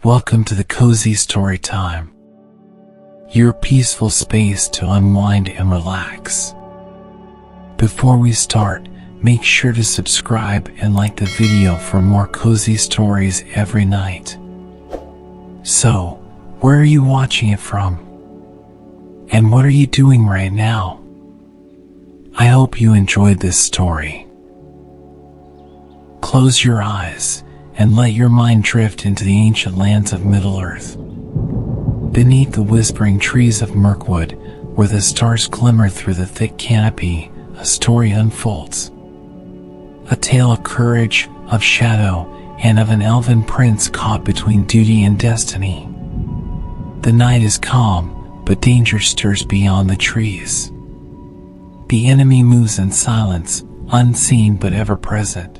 Welcome to the Cozy Storytime, your peaceful space to unwind and relax. Before we start, make sure to subscribe and like the video for more cozy stories every night. So, where are you watching it from? And what are you doing right now? I hope you enjoyed this story. Close your eyes and let your mind drift into the ancient lands of Middle-earth. Beneath the whispering trees of Mirkwood, where the stars glimmer through the thick canopy, a story unfolds. A tale of courage, of shadow, and of an elven prince caught between duty and destiny. The night is calm, but danger stirs beyond the trees. The enemy moves in silence, unseen but ever present.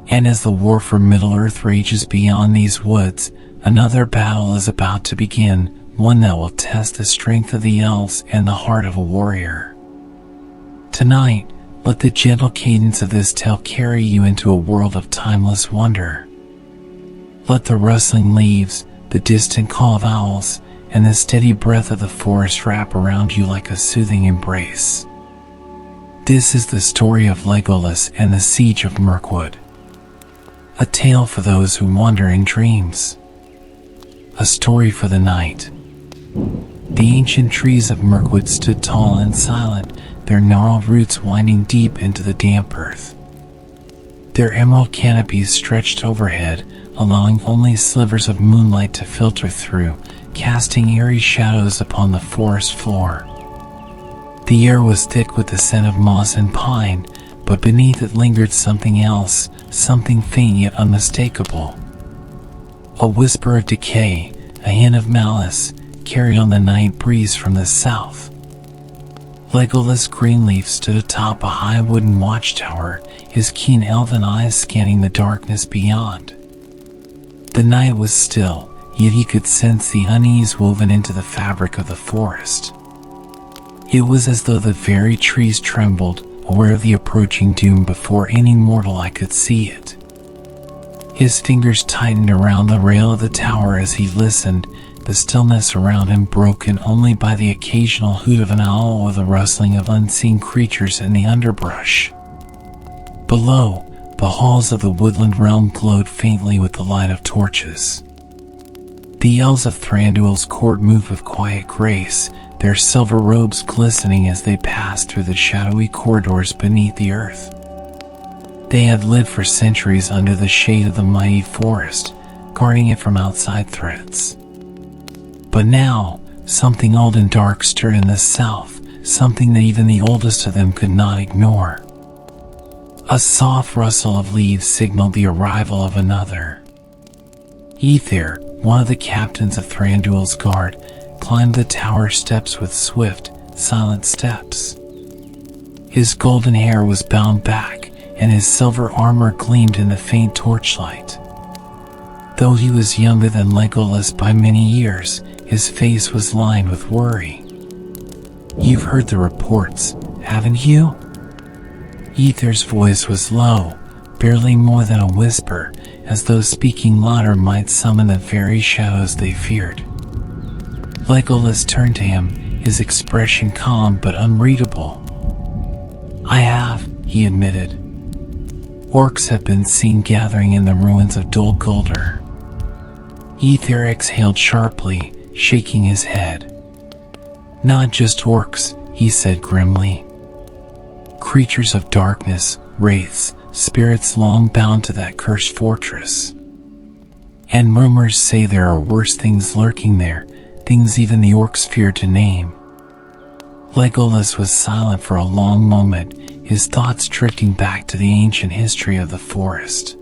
And as the war for Middle-earth rages beyond these woods, another battle is about to begin, one that will test the strength of the elves and the heart of a warrior. Tonight, let the gentle cadence of this tale carry you into a world of timeless wonder. Let the rustling leaves, the distant call of owls, and the steady breath of the forest wrap around you like a soothing embrace. This is the story of Legolas and the Siege of Mirkwood. A tale for those who wander in dreams. A story for the night. The ancient trees of Mirkwood stood tall and silent, their gnarled roots winding deep into the damp earth. Their emerald canopies stretched overhead, allowing only slivers of moonlight to filter through, casting eerie shadows upon the forest floor. The air was thick with the scent of moss and pine, but beneath it lingered something else, something faint yet unmistakable. A whisper of decay, a hint of malice, carried on the night breeze from the south. Legolas Greenleaf stood atop a high wooden watchtower, his keen elven eyes scanning the darkness beyond. The night was still, yet he could sense the unease woven into the fabric of the forest. It was as though the very trees trembled, aware of the approaching doom before any mortal eye could see it. His fingers tightened around the rail of the tower as he listened, the stillness around him broken only by the occasional hoot of an owl or the rustling of unseen creatures in the underbrush. Below, the halls of the woodland realm glowed faintly with the light of torches. The elves of Thranduil's court moved with quiet grace, their silver robes glistening as they passed through the shadowy corridors beneath the earth. They had lived for centuries under the shade of the mighty forest, guarding it from outside threats. But now, something old and dark stirred in the south, something that even the oldest of them could not ignore. A soft rustle of leaves signaled the arrival of another. Ether, one of the captains of Thranduil's guard, climbed the tower steps with swift, silent steps. His golden hair was bound back, and his silver armor gleamed in the faint torchlight. Though he was younger than Legolas by many years, his face was lined with worry. "You've heard the reports, haven't you?" Ether's voice was low, barely more than a whisper, as though speaking louder might summon the very shadows they feared. Legolas turned to him, his expression calm but unreadable. "I have," he admitted. "Orcs have been seen gathering in the ruins of Dol Guldur." Ether exhaled sharply, shaking his head. "Not just orcs," he said grimly. "Creatures of darkness, wraiths, spirits long bound to that cursed fortress. And rumors say there are worse things lurking there, things even the orcs fear to name." Legolas was silent for a long moment, his thoughts drifting back to the ancient history of the forest.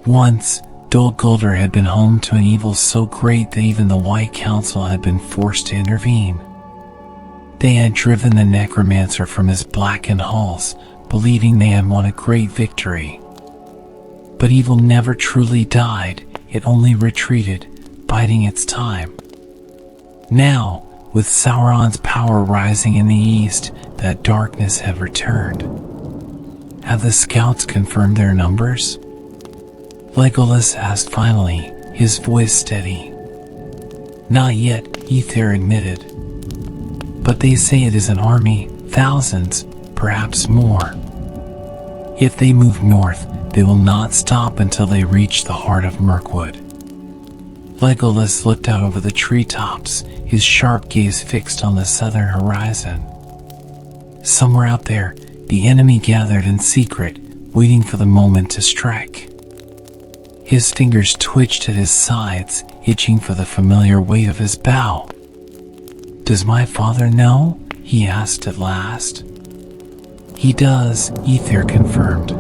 Once, Dol Guldur had been home to an evil so great that even the White Council had been forced to intervene. They had driven the necromancer from his blackened halls, believing they had won a great victory. But evil never truly died, it only retreated, biding its time. Now, with Sauron's power rising in the east, that darkness had returned. Have the scouts confirmed their numbers? Legolas asked finally, his voice steady. "Not yet," Ether admitted. "But they say it is an army, thousands, perhaps more. If they move north, they will not stop until they reach the heart of Mirkwood." Legolas looked out over the treetops, his sharp gaze fixed on the southern horizon. Somewhere out there, the enemy gathered in secret, waiting for the moment to strike. His fingers twitched at his sides, itching for the familiar weight of his bow. "Does my father know?" he asked at last. "He does," Ether confirmed.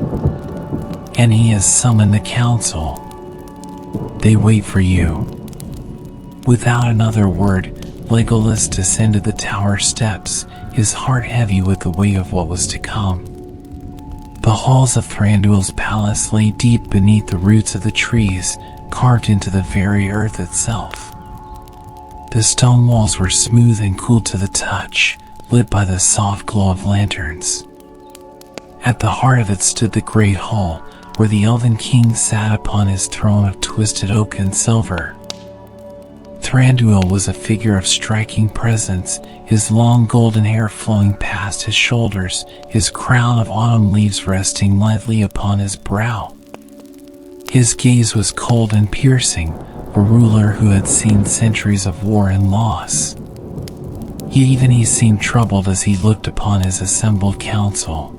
"And he has summoned the council. They wait for you." Without another word, Legolas descended the tower steps, his heart heavy with the weight of what was to come. The halls of Thranduil's palace lay deep beneath the roots of the trees, carved into the very earth itself. The stone walls were smooth and cool to the touch, lit by the soft glow of lanterns. At the heart of it stood the great hall, where the Elven King sat upon his throne of twisted oak and silver. Thranduil was a figure of striking presence, his long golden hair flowing past his shoulders, his crown of autumn leaves resting lightly upon his brow. His gaze was cold and piercing, a ruler who had seen centuries of war and loss. Yet even he seemed troubled as he looked upon his assembled council.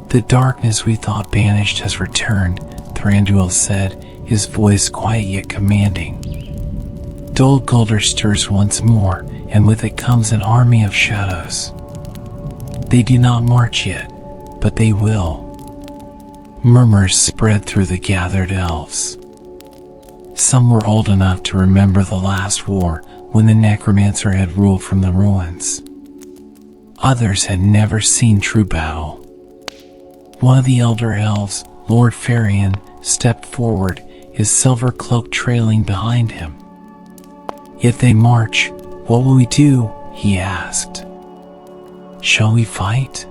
"The darkness we thought banished has returned," Thranduil said, his voice quiet yet commanding. "Dol Guldur stirs once more, and with it comes an army of shadows. They do not march yet, but they will." Murmurs spread through the gathered elves. Some were old enough to remember the last war, when the necromancer had ruled from the ruins. Others had never seen true battle. One of the elder elves, Lord Farion, stepped forward, his silver cloak trailing behind him. "If they march, what will we do?" he asked. "Shall we fight?"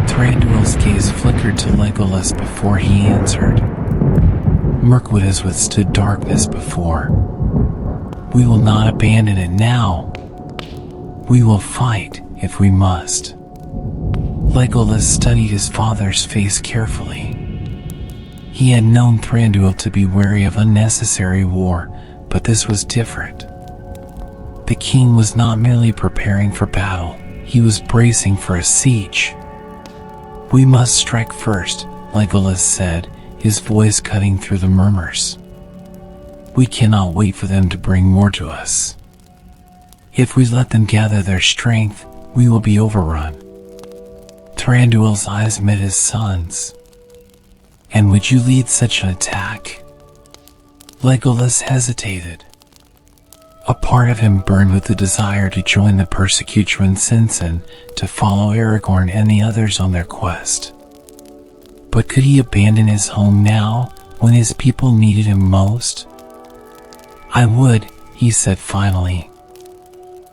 Thranduil's gaze flickered to Legolas before he answered. "Mirkwood has withstood darkness before. We will not abandon it now. We will fight if we must." Legolas studied his father's face carefully. He had known Thranduil to be wary of unnecessary war, but this was different. The king was not merely preparing for battle, he was bracing for a siege. "We must strike first," Legolas said, his voice cutting through the murmurs. "We cannot wait for them to bring more to us. If we let them gather their strength, we will be overrun." Thranduil's eyes met his son's. "And would you lead such an attack?" Legolas hesitated. A part of him burned with the desire to join the persecutor Sinsen, to follow Aragorn and the others on their quest. But could he abandon his home now, when his people needed him most? "I would," he said finally.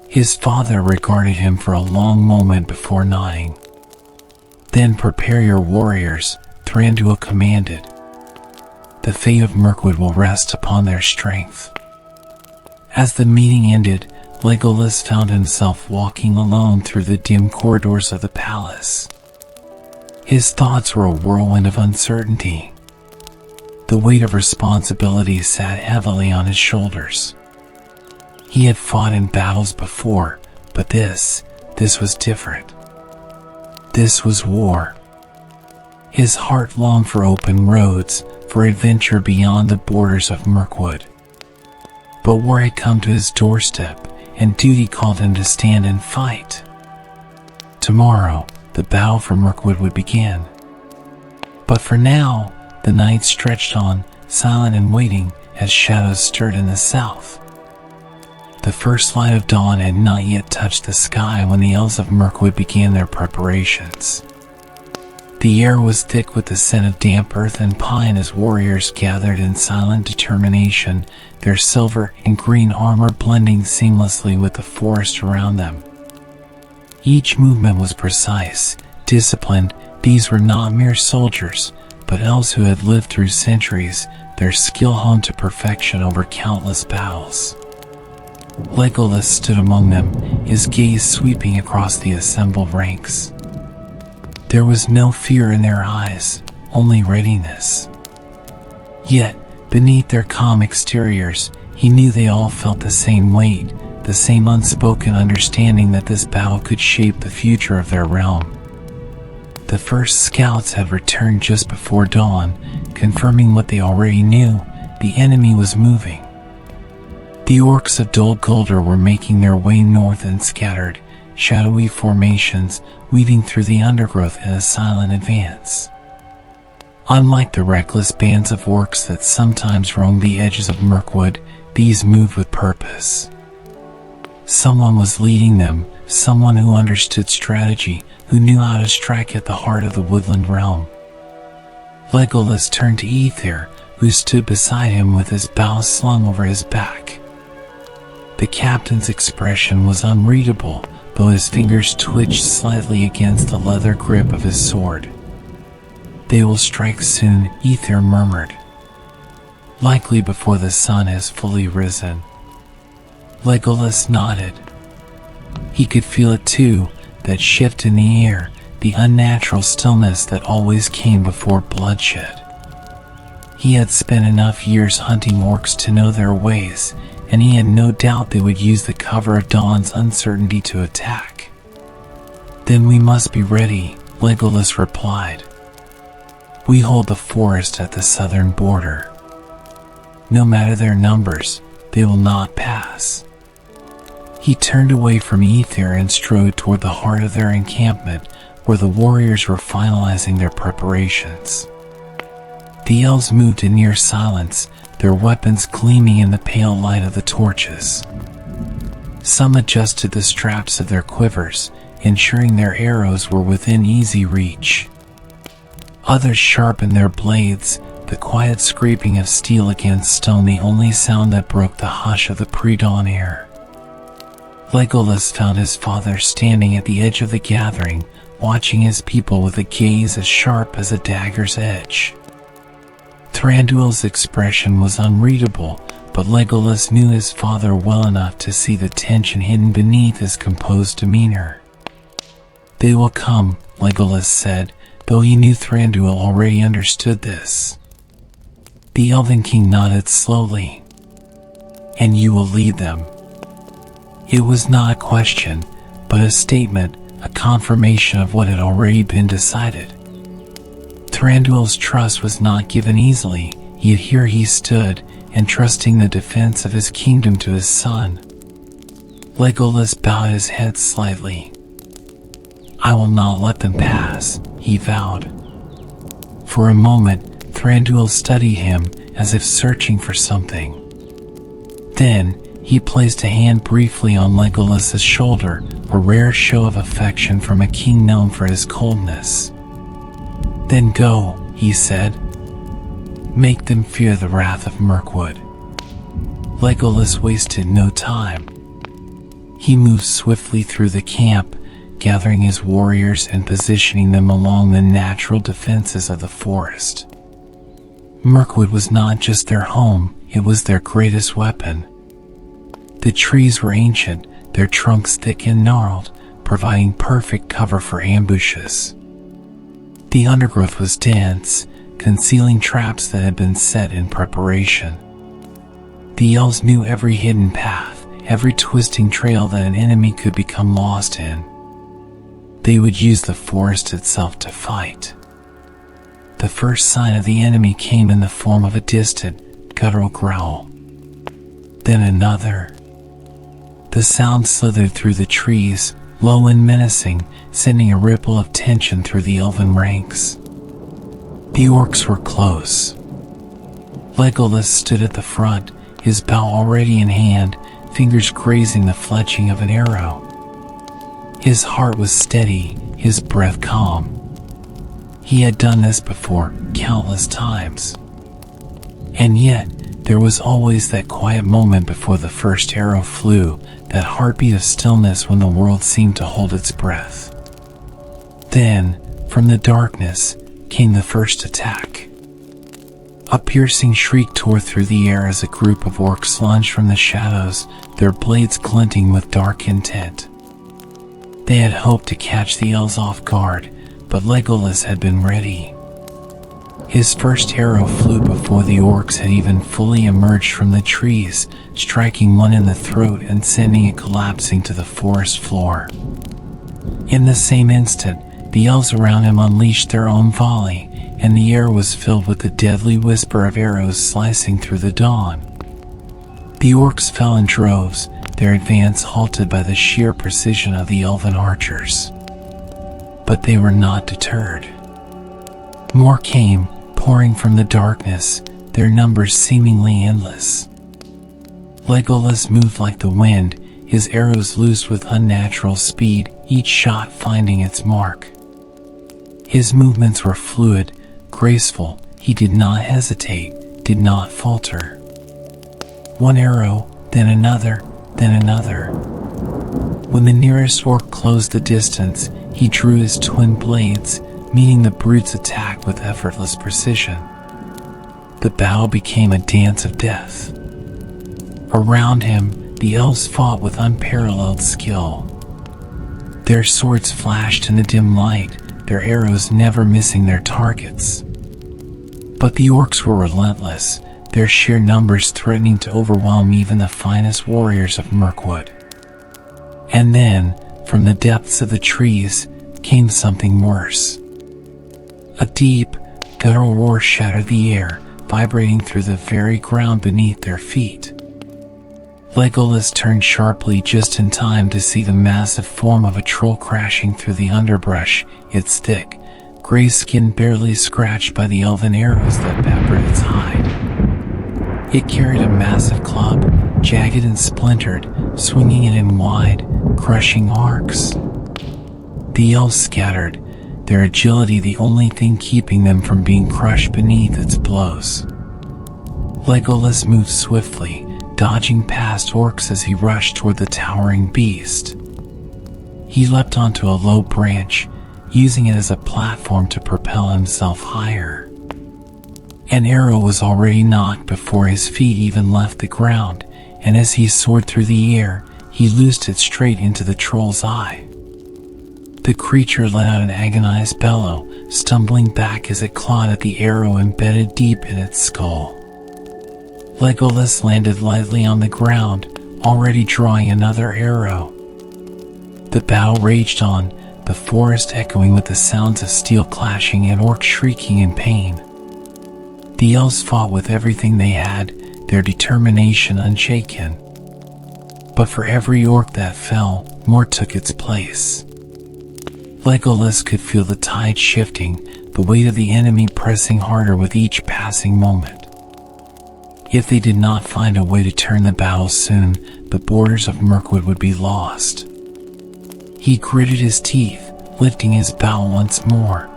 His father regarded him for a long moment before nodding. "Then prepare your warriors," Thranduil commanded. "The fate of Mirkwood will rest upon their strength." As the meeting ended, Legolas found himself walking alone through the dim corridors of the palace. His thoughts were a whirlwind of uncertainty. The weight of responsibility sat heavily on his shoulders. He had fought in battles before, but this was different. This was war. His heart longed for open roads, for adventure beyond the borders of Mirkwood. But war had come to his doorstep, and duty called him to stand and fight. Tomorrow, the battle for Mirkwood would begin. But for now, the night stretched on, silent and waiting, as shadows stirred in the south. The first light of dawn had not yet touched the sky when the elves of Mirkwood began their preparations. The air was thick with the scent of damp earth and pine as warriors gathered in silent determination, their silver and green armor blending seamlessly with the forest around them. Each movement was precise, disciplined. These were not mere soldiers, but elves who had lived through centuries, their skill honed to perfection over countless battles. Legolas stood among them, his gaze sweeping across the assembled ranks. There was no fear in their eyes, only readiness. Yet, beneath their calm exteriors, he knew they all felt the same weight, the same unspoken understanding that this battle could shape the future of their realm. The first scouts had returned just before dawn, confirming what they already knew: the enemy was moving. The orcs of Dol Guldur were making their way north in scattered, shadowy formations, weaving through the undergrowth in a silent advance. Unlike the reckless bands of orcs that sometimes roamed the edges of Mirkwood, these moved with purpose. Someone was leading them, someone who understood strategy, who knew how to strike at the heart of the woodland realm. Legolas turned to Ether, who stood beside him with his bow slung over his back. The captain's expression was unreadable, though his fingers twitched slightly against the leather grip of his sword. "They will strike soon," Ether murmured. "Likely before the sun has fully risen." Legolas nodded. He could feel it too, that shift in the air, the unnatural stillness that always came before bloodshed. He had spent enough years hunting orcs to know their ways, and he had no doubt they would use the cover of dawn's uncertainty to attack. "Then we must be ready," Legolas replied. "We hold the forest at the southern border. No matter their numbers, they will not pass." He turned away from Ether and strode toward the heart of their encampment, where the warriors were finalizing their preparations. The elves moved in near silence, their weapons gleaming in the pale light of the torches. Some adjusted the straps of their quivers, ensuring their arrows were within easy reach. Others sharpened their blades, the quiet scraping of steel against stone the only sound that broke the hush of the pre-dawn air. Legolas found his father standing at the edge of the gathering, watching his people with a gaze as sharp as a dagger's edge. Thranduil's expression was unreadable, but Legolas knew his father well enough to see the tension hidden beneath his composed demeanor. "They will come," Legolas said, though he knew Thranduil already understood this. The Elven King nodded slowly. "And you will lead them." It was not a question, but a statement, a confirmation of what had already been decided. Thranduil's trust was not given easily, yet here he stood, entrusting the defense of his kingdom to his son. Legolas bowed his head slightly. "I will not let them pass," he vowed. For a moment, Thranduil studied him, as if searching for something. Then, he placed a hand briefly on Legolas's shoulder, a rare show of affection from a king known for his coldness. "Then go," he said. "Make them fear the wrath of Mirkwood." Legolas wasted no time. He moved swiftly through the camp, gathering his warriors and positioning them along the natural defenses of the forest. Mirkwood was not just their home, it was their greatest weapon. The trees were ancient, their trunks thick and gnarled, providing perfect cover for ambushes. The undergrowth was dense, concealing traps that had been set in preparation. The elves knew every hidden path, every twisting trail that an enemy could become lost in. They would use the forest itself to fight. The first sign of the enemy came in the form of a distant, guttural growl. Then another. The sound slithered through the trees, low and menacing, sending a ripple of tension through the elven ranks. The orcs were close. Legolas stood at the front, his bow already in hand, fingers grazing the fletching of an arrow. His heart was steady, his breath calm. He had done this before, countless times. And yet, there was always that quiet moment before the first arrow flew, that heartbeat of stillness when the world seemed to hold its breath. Then, from the darkness, came the first attack. A piercing shriek tore through the air as a group of orcs lunged from the shadows, their blades glinting with dark intent. They had hoped to catch the elves off guard, but Legolas had been ready. His first arrow flew before the orcs had even fully emerged from the trees, striking one in the throat and sending it collapsing to the forest floor. In the same instant, the elves around him unleashed their own volley, and the air was filled with the deadly whisper of arrows slicing through the dawn. The orcs fell in droves, their advance halted by the sheer precision of the elven archers. But they were not deterred. More came, pouring from the darkness, their numbers seemingly endless. Legolas moved like the wind, his arrows loosed with unnatural speed, each shot finding its mark. His movements were fluid, graceful. He did not hesitate, did not falter. One arrow, then another, then another. When the nearest orc closed the distance, he drew his twin blades, meeting the brute's attack with effortless precision. The battle became a dance of death. Around him, the elves fought with unparalleled skill. Their swords flashed in the dim light, their arrows never missing their targets. But the orcs were relentless, their sheer numbers threatening to overwhelm even the finest warriors of Mirkwood. And then, from the depths of the trees, came something worse. A deep, guttural roar shattered the air, vibrating through the very ground beneath their feet. Legolas turned sharply just in time to see the massive form of a troll crashing through the underbrush, its thick, gray skin barely scratched by the elven arrows that peppered its hide. It carried a massive club, jagged and splintered, swinging it in wide, crushing arcs. The elves scattered, their agility the only thing keeping them from being crushed beneath its blows. Legolas moved swiftly, dodging past orcs as he rushed toward the towering beast. He leapt onto a low branch, using it as a platform to propel himself higher. An arrow was already knocked before his feet even left the ground, and as he soared through the air, he loosed it straight into the troll's eye. The creature let out an agonized bellow, stumbling back as it clawed at the arrow embedded deep in its skull. Legolas landed lightly on the ground, already drawing another arrow. The battle raged on, the forest echoing with the sounds of steel clashing and orcs shrieking in pain. The elves fought with everything they had, their determination unshaken. But for every orc that fell, more took its place. Legolas could feel the tide shifting, the weight of the enemy pressing harder with each passing moment. If they did not find a way to turn the battle soon, the borders of Mirkwood would be lost. He gritted his teeth, lifting his bow once more.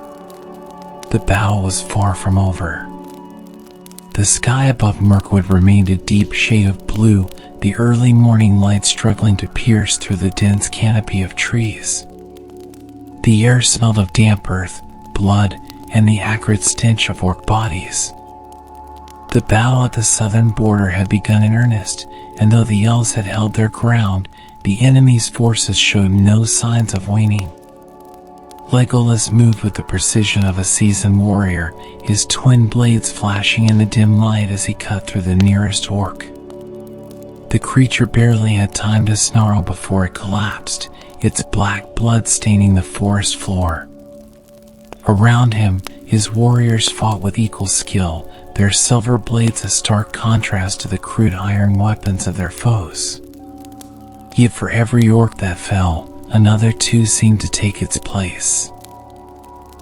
The battle was far from over. The sky above Mirkwood remained a deep shade of blue, the early morning light struggling to pierce through the dense canopy of trees. The air smelled of damp earth, blood, and the acrid stench of orc bodies. The battle at the southern border had begun in earnest, and though the elves had held their ground, the enemy's forces showed no signs of waning. Legolas moved with the precision of a seasoned warrior, his twin blades flashing in the dim light as he cut through the nearest orc. The creature barely had time to snarl before it collapsed, its black blood staining the forest floor. Around him, his warriors fought with equal skill, their silver blades a stark contrast to the crude iron weapons of their foes. Yet for every orc that fell, another two seemed to take its place.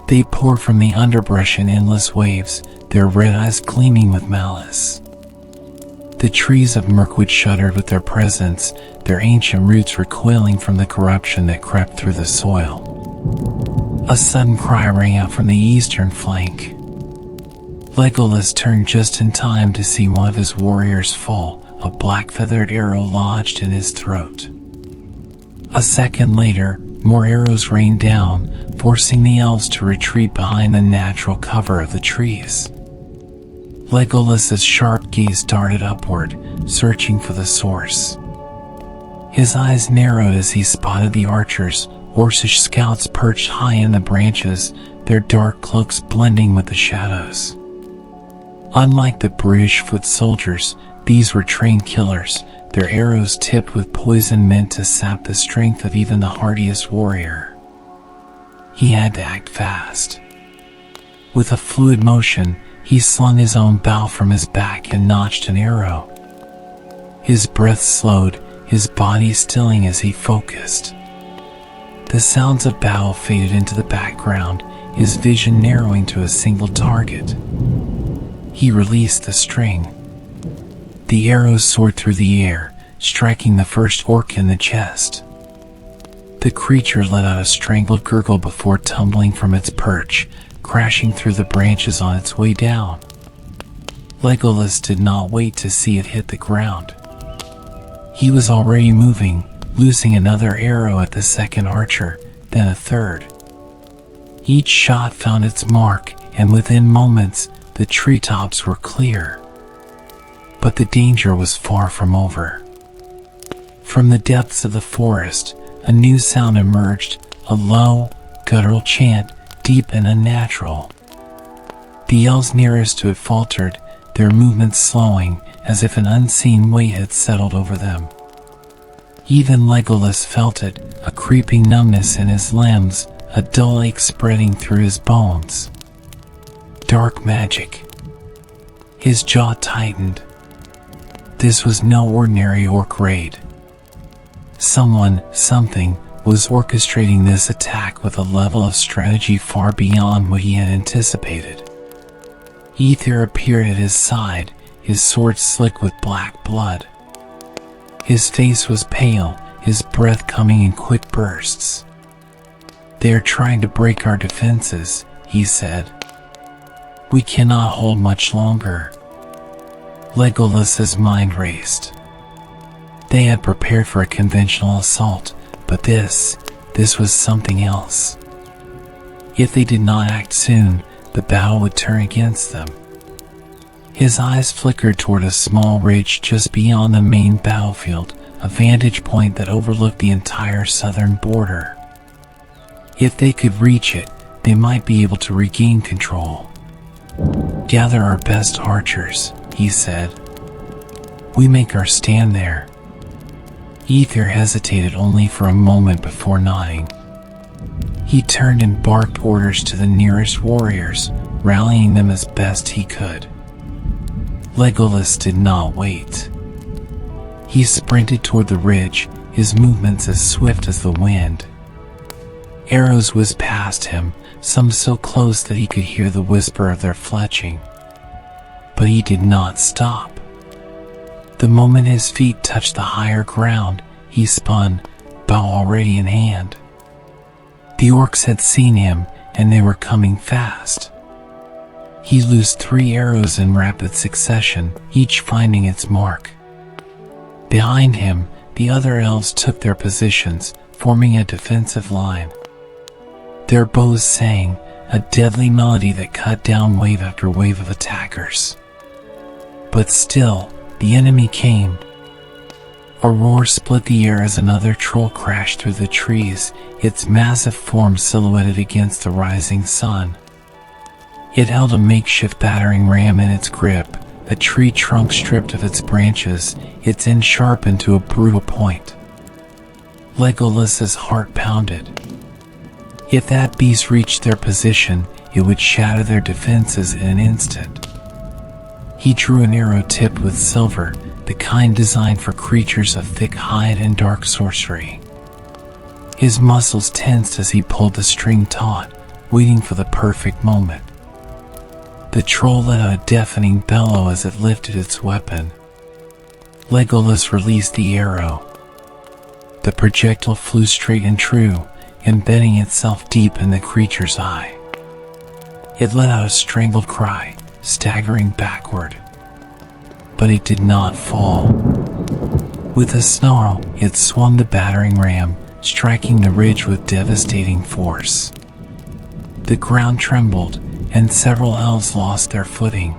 They poured from the underbrush in endless waves, their red eyes gleaming with malice. The trees of Mirkwood shuddered with their presence, their ancient roots recoiling from the corruption that crept through the soil. A sudden cry rang out from the eastern flank. Legolas turned just in time to see one of his warriors fall, a black feathered arrow lodged in his throat. A second later, More arrows rained down, forcing the elves to retreat behind the natural cover of the trees. Legolas's sharp gaze darted upward, searching for the source. His eyes narrowed as he spotted the archers, orcish scouts perched high in the branches, their dark cloaks blending with the shadows. Unlike the British foot soldiers, these were trained killers, their arrows tipped with poison meant to sap the strength of even the hardiest warrior. He had to act fast. With a fluid motion, he slung his own bow from his back and notched an arrow. His breath slowed, his body stilling as he focused. The sounds of battle faded into the background, his vision narrowing to a single target. He released the string. The arrows soared through the air, striking the first orc in the chest. The creature let out a strangled gurgle before tumbling from its perch, crashing through the branches on its way down. Legolas did not wait to see it hit the ground. He was already moving, loosing another arrow at the second archer, then a third. Each shot found its mark, and within moments, the treetops were clear. But the danger was far from over. From the depths of the forest, a new sound emerged, a low, guttural chant, deep and unnatural. The elves nearest to it faltered, their movements slowing, as if an unseen weight had settled over them. Even Legolas felt it, a creeping numbness in his limbs, a dull ache spreading through his bones. Dark magic. His jaw tightened. This was no ordinary orc raid. Something, was orchestrating this attack with a level of strategy far beyond what he had anticipated. Ether appeared at his side, his sword slick with black blood. His face was pale, his breath coming in quick bursts. "They are trying to break our defenses," he said. "We cannot hold much longer." Legolas's mind raced. They had prepared for a conventional assault, but this was something else. If they did not act soon, the battle would turn against them. His eyes flickered toward a small ridge just beyond the main battlefield, a vantage point that overlooked the entire southern border. If they could reach it, they might be able to regain control. "Gather our best archers," he said. "We make our stand there." Ether hesitated only for a moment before nodding. He turned and barked orders to the nearest warriors, rallying them as best he could. Legolas did not wait. He sprinted toward the ridge, his movements as swift as the wind. Arrows whizzed past him, some so close that he could hear the whisper of their fletching. But he did not stop. The moment his feet touched the higher ground, he spun, bow already in hand. The orcs had seen him, and they were coming fast. He loosed 3 arrows in rapid succession, each finding its mark. Behind him, the other elves took their positions, forming a defensive line. Their bows sang, a deadly melody that cut down wave after wave of attackers. But still, the enemy came. A roar split the air as another troll crashed through the trees, its massive form silhouetted against the rising sun. It held a makeshift battering ram in its grip, a tree trunk stripped of its branches, its end sharpened to a brutal point. Legolas's heart pounded. If that beast reached their position, it would shatter their defenses in an instant. He drew an arrow tipped with silver, the kind designed for creatures of thick hide and dark sorcery. His muscles tensed as he pulled the string taut, waiting for the perfect moment. The troll let out a deafening bellow as it lifted its weapon. Legolas released the arrow. The projectile flew straight and true, embedding itself deep in the creature's eye. It let out a strangled cry, staggering backward. But it did not fall. With a snarl, it swung the battering ram, striking the ridge with devastating force. The ground trembled, and several elves lost their footing.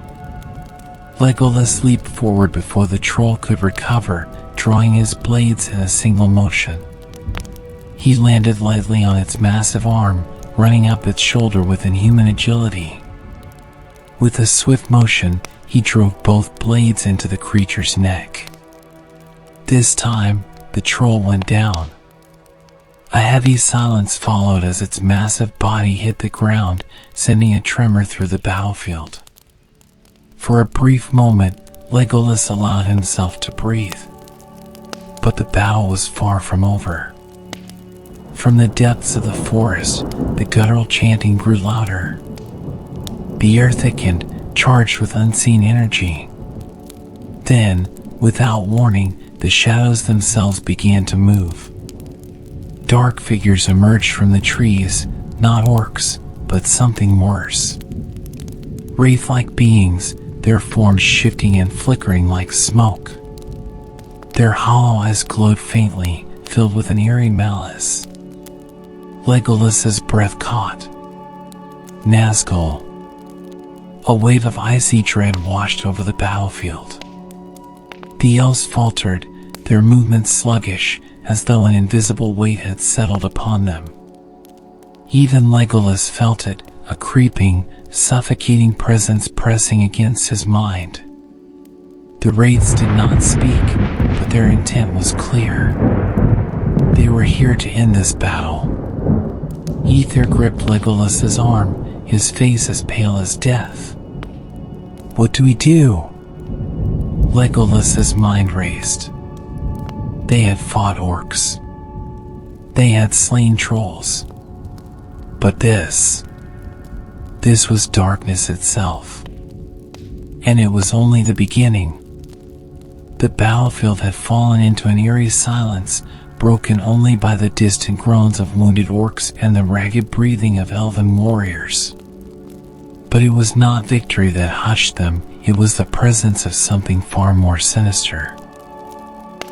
Legolas leaped forward before the troll could recover, drawing his blades in a single motion. He landed lightly on its massive arm, running up its shoulder with inhuman agility. With a swift motion, he drove both blades into the creature's neck. This time, the troll went down. A heavy silence followed as its massive body hit the ground, sending a tremor through the battlefield. For a brief moment, Legolas allowed himself to breathe. But the battle was far from over. From the depths of the forest, the guttural chanting grew louder. The air thickened, charged with unseen energy. Then, without warning, the shadows themselves began to move. Dark figures emerged from the trees, not orcs, but something worse. Wraith-like beings, their forms shifting and flickering like smoke. Their hollow eyes glowed faintly, filled with an eerie malice. Legolas's breath caught. Nazgul. A wave of icy dread washed over the battlefield. The elves faltered, their movements sluggish, as though an invisible weight had settled upon them. Even Legolas felt it, a creeping, suffocating presence pressing against his mind. The wraiths did not speak, but their intent was clear. They were here to end this battle. Ether gripped Legolas's arm, his face as pale as death. What do we do? Legolas's mind raced. They had fought orcs. They had slain trolls. But this was darkness itself. And it was only the beginning. The battlefield had fallen into an eerie silence, broken only by the distant groans of wounded orcs and the ragged breathing of elven warriors. But it was not victory that hushed them, it was the presence of something far more sinister.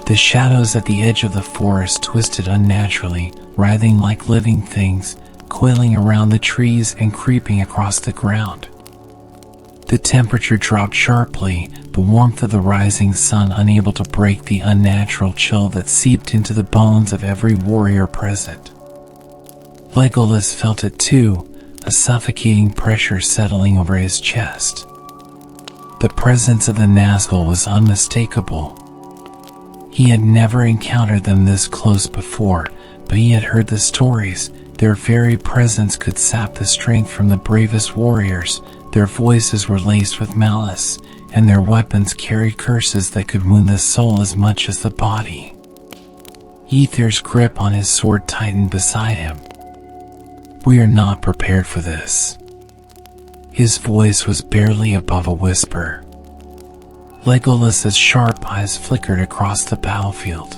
The shadows at the edge of the forest twisted unnaturally, writhing like living things, coiling around the trees and creeping across the ground. The temperature dropped sharply, the warmth of the rising sun unable to break the unnatural chill that seeped into the bones of every warrior present. Legolas felt it too, a suffocating pressure settling over his chest. The presence of the Nazgul was unmistakable. He had never encountered them this close before, but he had heard the stories. Their very presence could sap the strength from the bravest warriors. Their voices were laced with malice, and their weapons carried curses that could wound the soul as much as the body. Ether's grip on his sword tightened beside him. We are not prepared for this. His voice was barely above a whisper. Legolas's sharp eyes flickered across the battlefield.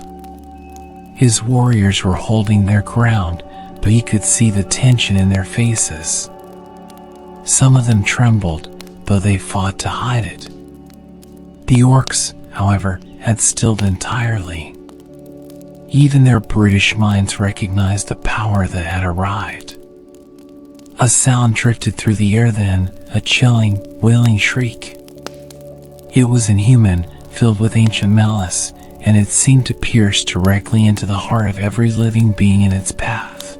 His warriors were holding their ground, but he could see the tension in their faces. Some of them trembled, though they fought to hide it. The orcs, however, had stilled entirely. Even their brutish minds recognized the power that had arrived. A sound drifted through the air then, a chilling, wailing shriek. It was inhuman, filled with ancient malice, and it seemed to pierce directly into the heart of every living being in its path.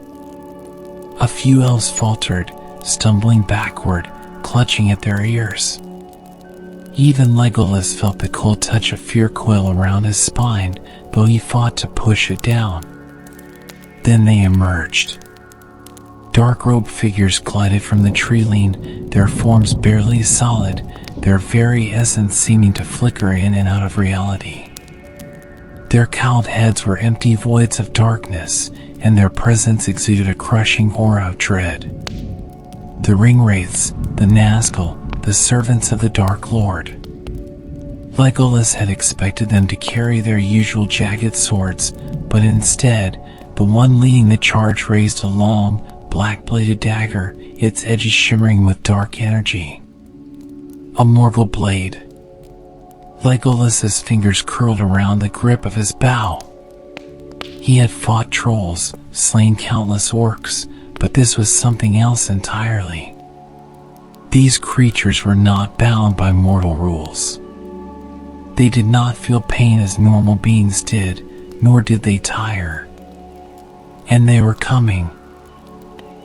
A few elves faltered, stumbling backward, clutching at their ears. Even Legolas felt the cold touch of fear coil around his spine, though he fought to push it down. Then they emerged. Dark-robed figures glided from the tree-line, their forms barely solid, their very essence seeming to flicker in and out of reality. Their cowled heads were empty voids of darkness, and their presence exuded a crushing aura of dread. The ring-wraiths, the Nazgul, the servants of the Dark Lord. Legolas had expected them to carry their usual jagged swords, but instead, the one leading the charge raised a long, black-bladed dagger, its edges shimmering with dark energy. A Morgul blade. Legolas's fingers curled around the grip of his bow. He had fought trolls, slain countless orcs, but this was something else entirely. These creatures were not bound by mortal rules. They did not feel pain as normal beings did, nor did they tire. And they were coming.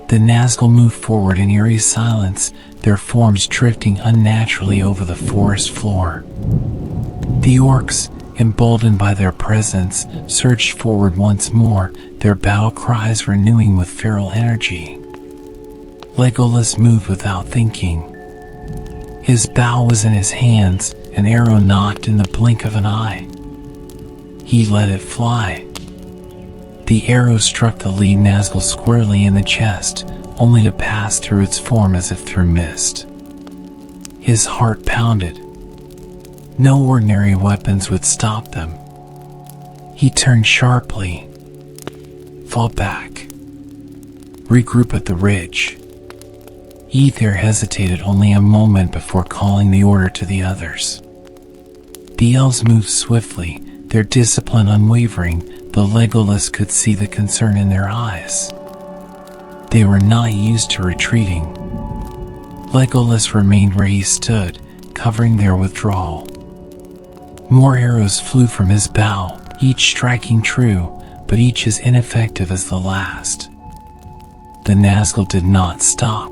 The Nazgul moved forward in eerie silence, their forms drifting unnaturally over the forest floor. The orcs, emboldened by their presence, surged forward once more, their battle cries renewing with feral energy. Legolas moved without thinking. His bow was in his hands, an arrow knocked in the blink of an eye. He let it fly. The arrow struck the lead Nazgul squarely in the chest, only to pass through its form as if through mist. His heart pounded. No ordinary weapons would stop them. He turned sharply. Fall back. Regroup at the ridge. Ether hesitated only a moment before calling the order to the others. The elves moved swiftly, their discipline unwavering, though Legolas could see the concern in their eyes. They were not used to retreating. Legolas remained where he stood, covering their withdrawal. More arrows flew from his bow, each striking true, but each as ineffective as the last. The Nazgul did not stop.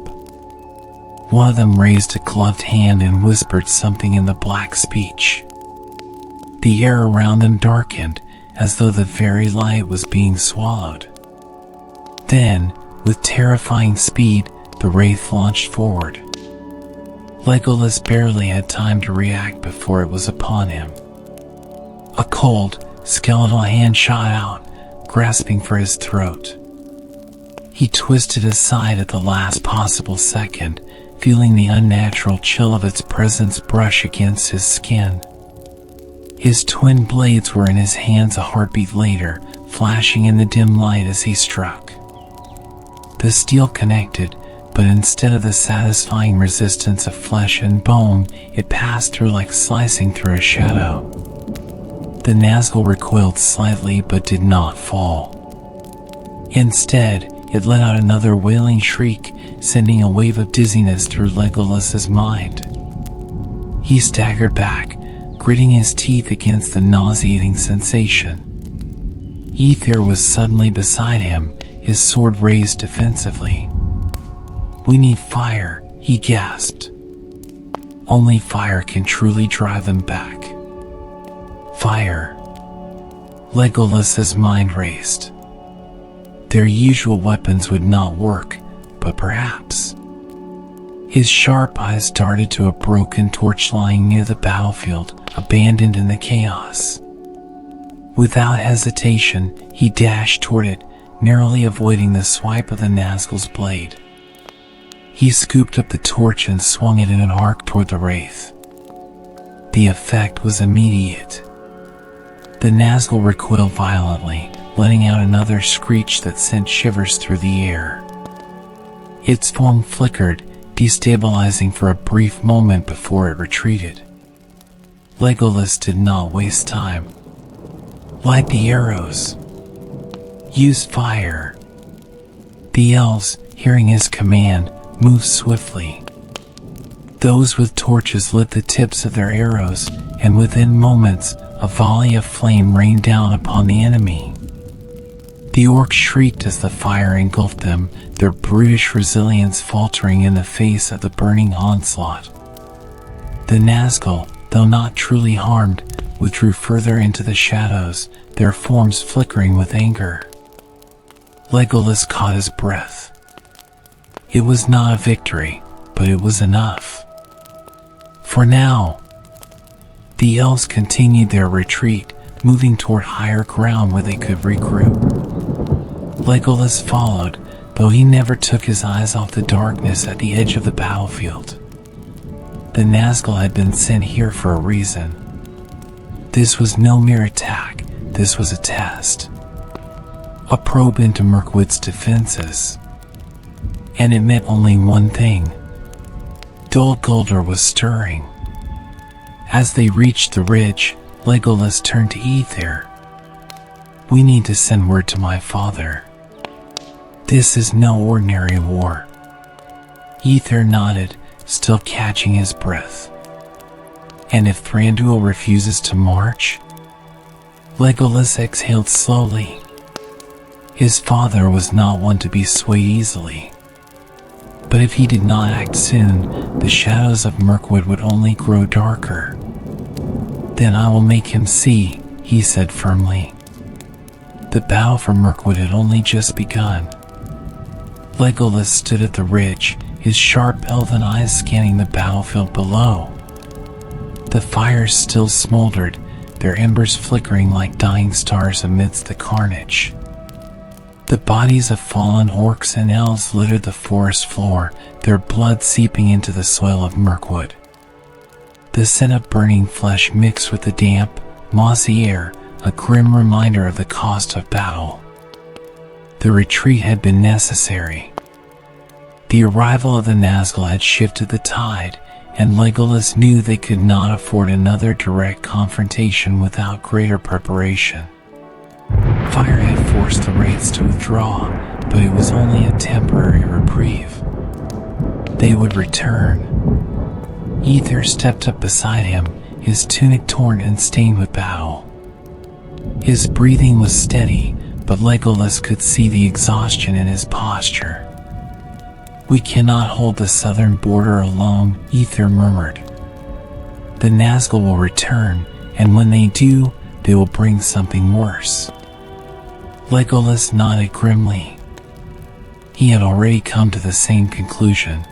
One of them raised a gloved hand and whispered something in the black speech. The air around them darkened, as though the very light was being swallowed. Then, with terrifying speed, the wraith launched forward. Legolas barely had time to react before it was upon him. A cold, skeletal hand shot out, grasping for his throat. He twisted aside at the last possible second, feeling the unnatural chill of its presence brush against his skin. His twin blades were in his hands a heartbeat later, flashing in the dim light as he struck. The steel connected, but instead of the satisfying resistance of flesh and bone, it passed through like slicing through a shadow. The Nazgul recoiled slightly but did not fall. Instead, it let out another wailing shriek, sending a wave of dizziness through Legolas's mind. He staggered back, gritting his teeth against the nauseating sensation. Ether was suddenly beside him, his sword raised defensively. "We need fire," he gasped. "Only fire can truly drive them back." Fire. Legolas's mind raced. Their usual weapons would not work, but perhaps. His sharp eyes darted to a broken torch lying near the battlefield, abandoned in the chaos. Without hesitation, he dashed toward it, narrowly avoiding the swipe of the Nazgul's blade. He scooped up the torch and swung it in an arc toward the wraith. The effect was immediate. The Nazgul recoiled violently, letting out another screech that sent shivers through the air. Its form flickered, destabilizing for a brief moment before it retreated. Legolas did not waste time. Light the arrows. Use fire. The elves, hearing his command, moved swiftly. Those with torches lit the tips of their arrows, and within moments, a volley of flame rained down upon the enemy. The orcs shrieked as the fire engulfed them, their brutish resilience faltering in the face of the burning onslaught. The Nazgul, though not truly harmed, withdrew further into the shadows, their forms flickering with anger. Legolas caught his breath. It was not a victory, but it was enough. For now. The elves continued their retreat, moving toward higher ground where they could regroup. Legolas followed, though he never took his eyes off the darkness at the edge of the battlefield. The Nazgul had been sent here for a reason. This was no mere attack, this was a test. A probe into Mirkwood's defenses. And it meant only one thing. Dol Guldur was stirring. As they reached the ridge, Legolas turned to Ether. We need to send word to my father. This is no ordinary war. Ether nodded, still catching his breath. And if Thranduil refuses to march? Legolas exhaled slowly. His father was not one to be swayed easily. But if he did not act soon, the shadows of Mirkwood would only grow darker. Then I will make him see, he said firmly. The battle for Mirkwood had only just begun. Legolas stood at the ridge, his sharp elven eyes scanning the battlefield below. The fires still smoldered, their embers flickering like dying stars amidst the carnage. The bodies of fallen orcs and elves littered the forest floor, their blood seeping into the soil of Mirkwood. The scent of burning flesh mixed with the damp, mossy air, a grim reminder of the cost of battle. The retreat had been necessary. The arrival of the Nazgul had shifted the tide, and Legolas knew they could not afford another direct confrontation without greater preparation. Fire had forced the wraiths to withdraw, but it was only a temporary reprieve. They would return. Ether stepped up beside him, his tunic torn and stained with battle. His breathing was steady, but Legolas could see the exhaustion in his posture. We cannot hold the southern border alone, Ether murmured. The Nazgul will return, and when they do, they will bring something worse. Legolas nodded grimly. He had already come to the same conclusion.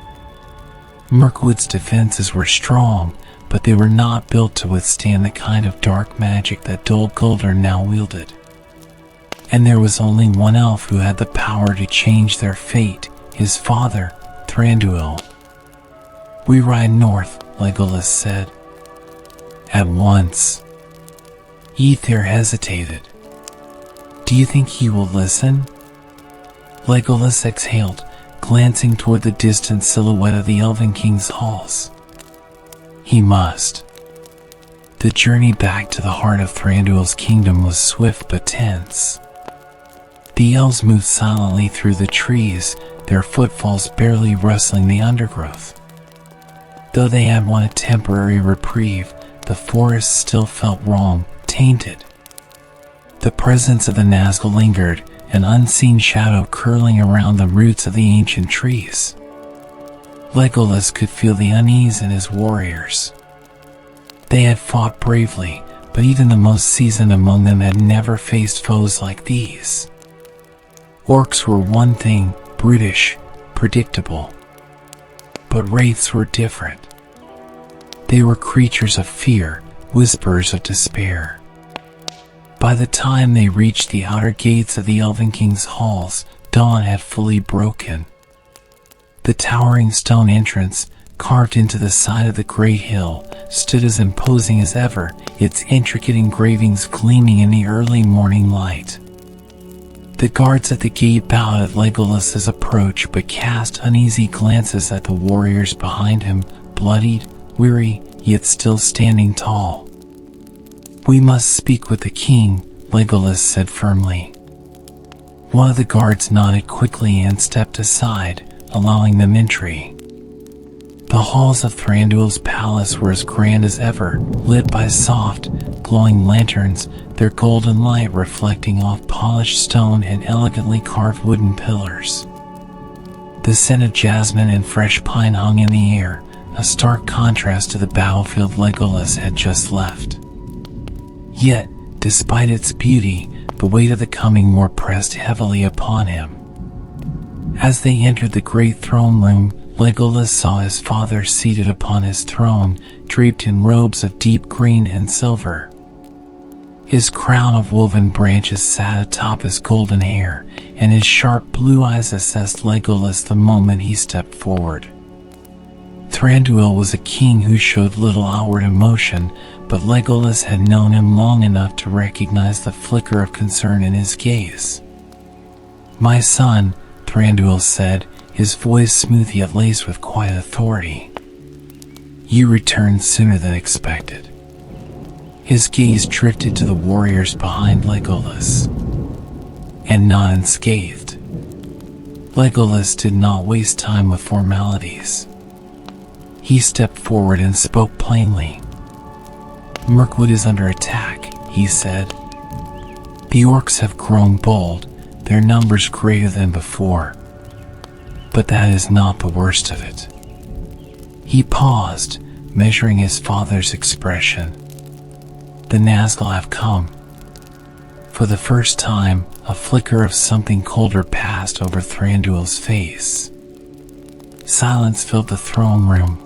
Mirkwood's defenses were strong, but they were not built to withstand the kind of dark magic that Dol Guldur now wielded. And there was only one elf who had the power to change their fate, his father, Thranduil. We ride north, Legolas said. At once. Ether hesitated. Do you think he will listen? Legolas exhaled, glancing toward the distant silhouette of the Elven King's halls. He must. The journey back to the heart of Thranduil's kingdom was swift but tense. The elves moved silently through the trees, their footfalls barely rustling the undergrowth. Though they had won a temporary reprieve, the forest still felt wrong, tainted. The presence of the Nazgul lingered, an unseen shadow curling around the roots of the ancient trees. Legolas could feel the unease in his warriors. They had fought bravely, but even the most seasoned among them had never faced foes like these. Orcs were one thing, brutish, predictable. But wraiths were different. They were creatures of fear, whisperers of despair. By the time they reached the outer gates of the Elven King's halls, dawn had fully broken. The towering stone entrance, carved into the side of the great hill, stood as imposing as ever, its intricate engravings gleaming in the early morning light. The guards at the gate bowed at Legolas's approach but cast uneasy glances at the warriors behind him, bloodied, weary, yet still standing tall. We must speak with the king, Legolas said firmly. One of the guards nodded quickly and stepped aside, allowing them entry. The halls of Thranduil's palace were as grand as ever, lit by soft, glowing lanterns, their golden light reflecting off polished stone and elegantly carved wooden pillars. The scent of jasmine and fresh pine hung in the air, a stark contrast to the battlefield Legolas had just left. Yet, despite its beauty, the weight of the coming war pressed heavily upon him. As they entered the great throne room, Legolas saw his father seated upon his throne, draped in robes of deep green and silver. His crown of woven branches sat atop his golden hair, and his sharp blue eyes assessed Legolas the moment he stepped forward. Thranduil was a king who showed little outward emotion, but Legolas had known him long enough to recognize the flicker of concern in his gaze. "My son," Thranduil said, his voice smooth yet laced with quiet authority. "You returned sooner than expected." His gaze drifted to the warriors behind Legolas. and not unscathed. Legolas did not waste time with formalities. He stepped forward and spoke plainly. "Mirkwood is under attack," he said. "The orcs have grown bold, their numbers greater than before. But that is not the worst of it." He paused, measuring his father's expression. "The Nazgul have come." For the first time, a flicker of something colder passed over Thranduil's face. Silence filled the throne room.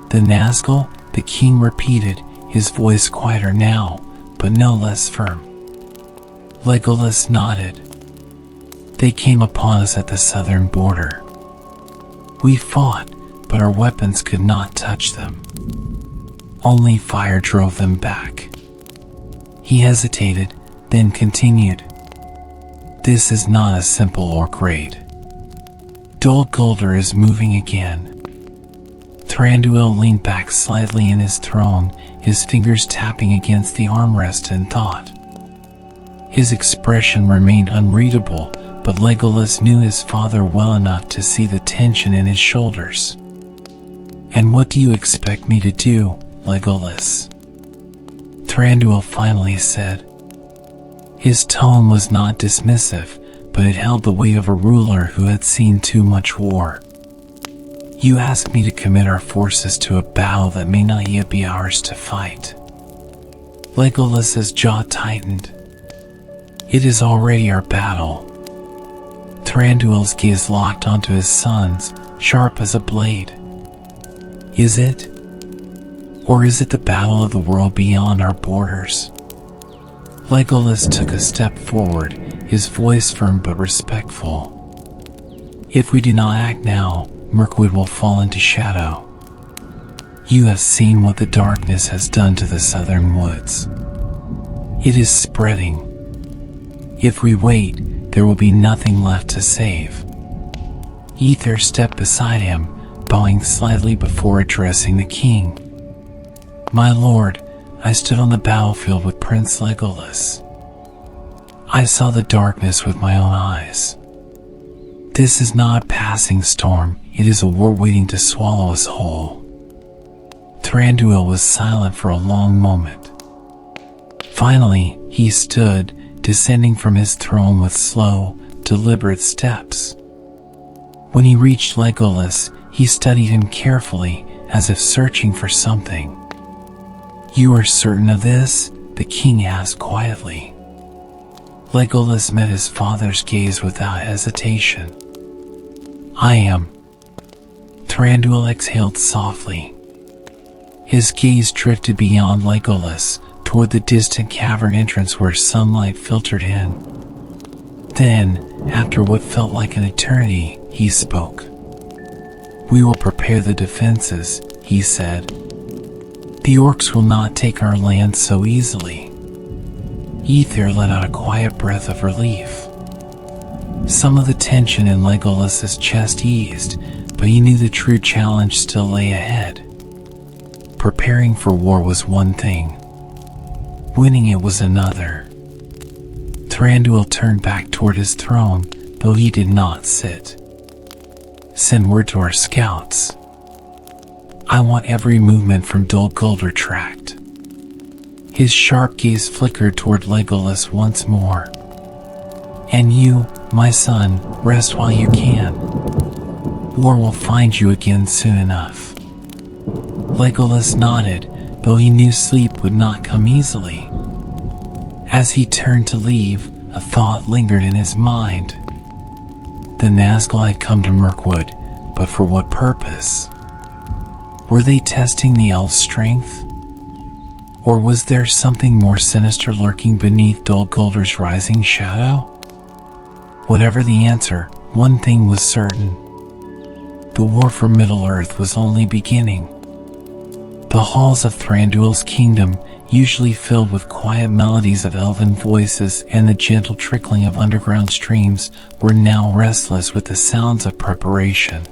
"The Nazgul?" the king repeated, his voice quieter now, but no less firm. Legolas nodded. "They came upon us at the southern border. We fought, but our weapons could not touch them. Only fire drove them back." He hesitated, then continued. "This is not a simple orc raid. Dol Guldur is moving again." Thranduil leaned back slightly in his throne, his fingers tapping against the armrest in thought. His expression remained unreadable, but Legolas knew his father well enough to see the tension in his shoulders. "And what do you expect me to do, Legolas?" Thranduil finally said. His tone was not dismissive, but it held the weight of a ruler who had seen too much war. "You ask me to commit our forces to a battle that may not yet be ours to fight." Legolas's jaw tightened. "It is already our battle." Thranduil's gaze locked onto his son's, sharp as a blade. "Is it? Or is it the battle of the world beyond our borders?" Legolas took a step forward, his voice firm but respectful. "If we do not act now, Mirkwood will fall into shadow. You have seen what the darkness has done to the southern woods. It is spreading. If we wait, there will be nothing left to save." Ether stepped beside him, bowing slightly before addressing the king. "My lord, I stood on the battlefield with Prince Legolas. I saw the darkness with my own eyes. This is not a passing storm, it is a war waiting to swallow us whole." Thranduil was silent for a long moment. Finally, he stood, descending from his throne with slow, deliberate steps. When he reached Legolas, he studied him carefully, as if searching for something. "You are certain of this?" the king asked quietly. Legolas met his father's gaze without hesitation. "I am." Thranduil exhaled softly. His gaze drifted beyond Legolas, toward the distant cavern entrance where sunlight filtered in. Then, after what felt like an eternity, he spoke. "We will prepare the defenses," he said. "The orcs will not take our land so easily." Ether let out a quiet breath of relief. Some of the tension in Legolas's chest eased, but he knew the true challenge still lay ahead. Preparing for war was one thing. Winning it was another. Thranduil turned back toward his throne, though he did not sit. "Send word to our scouts. I want every movement from Dol Guldur tracked." His sharp gaze flickered toward Legolas once more. "And you, my son, rest while you can. War will find you again soon enough." Legolas nodded, though he knew sleep would not come easily. As he turned to leave, a thought lingered in his mind. The Nazgul had come to Mirkwood, but for what purpose? Were they testing the elves' strength? Or was there something more sinister lurking beneath Dol Guldur's rising shadow? Whatever the answer, one thing was certain. The war for Middle-earth was only beginning. The halls of Thranduil's kingdom, usually filled with quiet melodies of elven voices and the gentle trickling of underground streams, were now restless with the sounds of preparation.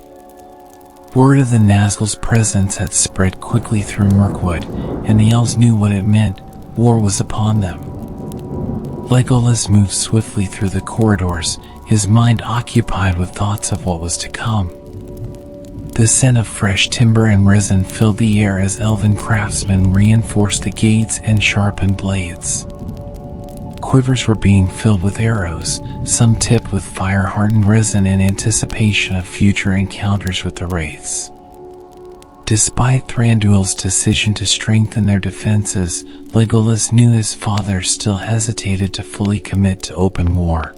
Word of the Nazgul's presence had spread quickly through Mirkwood, and the elves knew what it meant. War was upon them. Legolas moved swiftly through the corridors, his mind occupied with thoughts of what was to come. The scent of fresh timber and resin filled the air as elven craftsmen reinforced the gates and sharpened blades. Quivers were being filled with arrows, some tipped with fire-hardened resin in anticipation of future encounters with the wraiths. Despite Thranduil's decision to strengthen their defenses, Legolas knew his father still hesitated to fully commit to open war.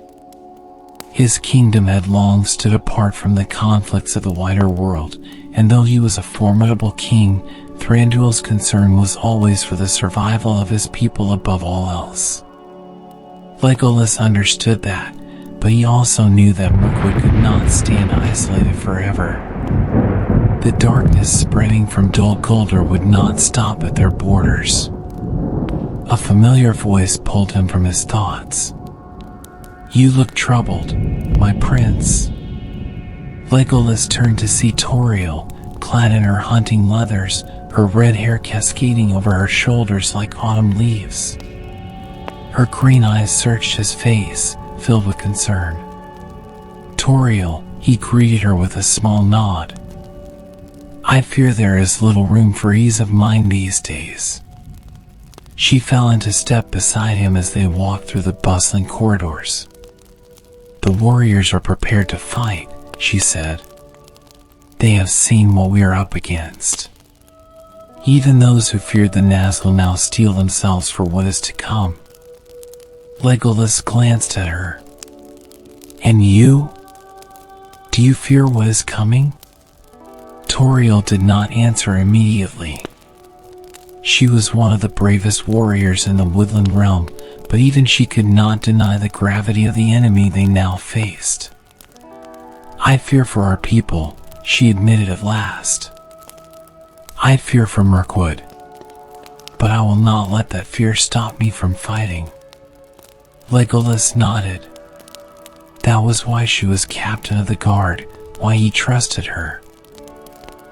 His kingdom had long stood apart from the conflicts of the wider world, and though he was a formidable king, Thranduil's concern was always for the survival of his people above all else. Legolas understood that, but he also knew that Mirkwood could not stand isolated forever. The darkness spreading from Dol Guldur would not stop at their borders. A familiar voice pulled him from his thoughts. "You look troubled, my prince." Legolas turned to see Toriel, clad in her hunting leathers, her red hair cascading over her shoulders like autumn leaves. Her green eyes searched his face, filled with concern. "Toriel," he greeted her with a small nod. "I fear there is little room for ease of mind these days." She fell into step beside him as they walked through the bustling corridors. "The warriors are prepared to fight," she said. "They have seen what we are up against. Even those who feared the Nazgul now steel themselves for what is to come." Legolas glanced at her. "And you? Do you fear what is coming?" Toriel did not answer immediately. She was one of the bravest warriors in the woodland realm, but even she could not deny the gravity of the enemy they now faced. "I fear for our people," she admitted at last. "I fear for Mirkwood, but I will not let that fear stop me from fighting." Legolas nodded. That was why she was captain of the guard, why he trusted her.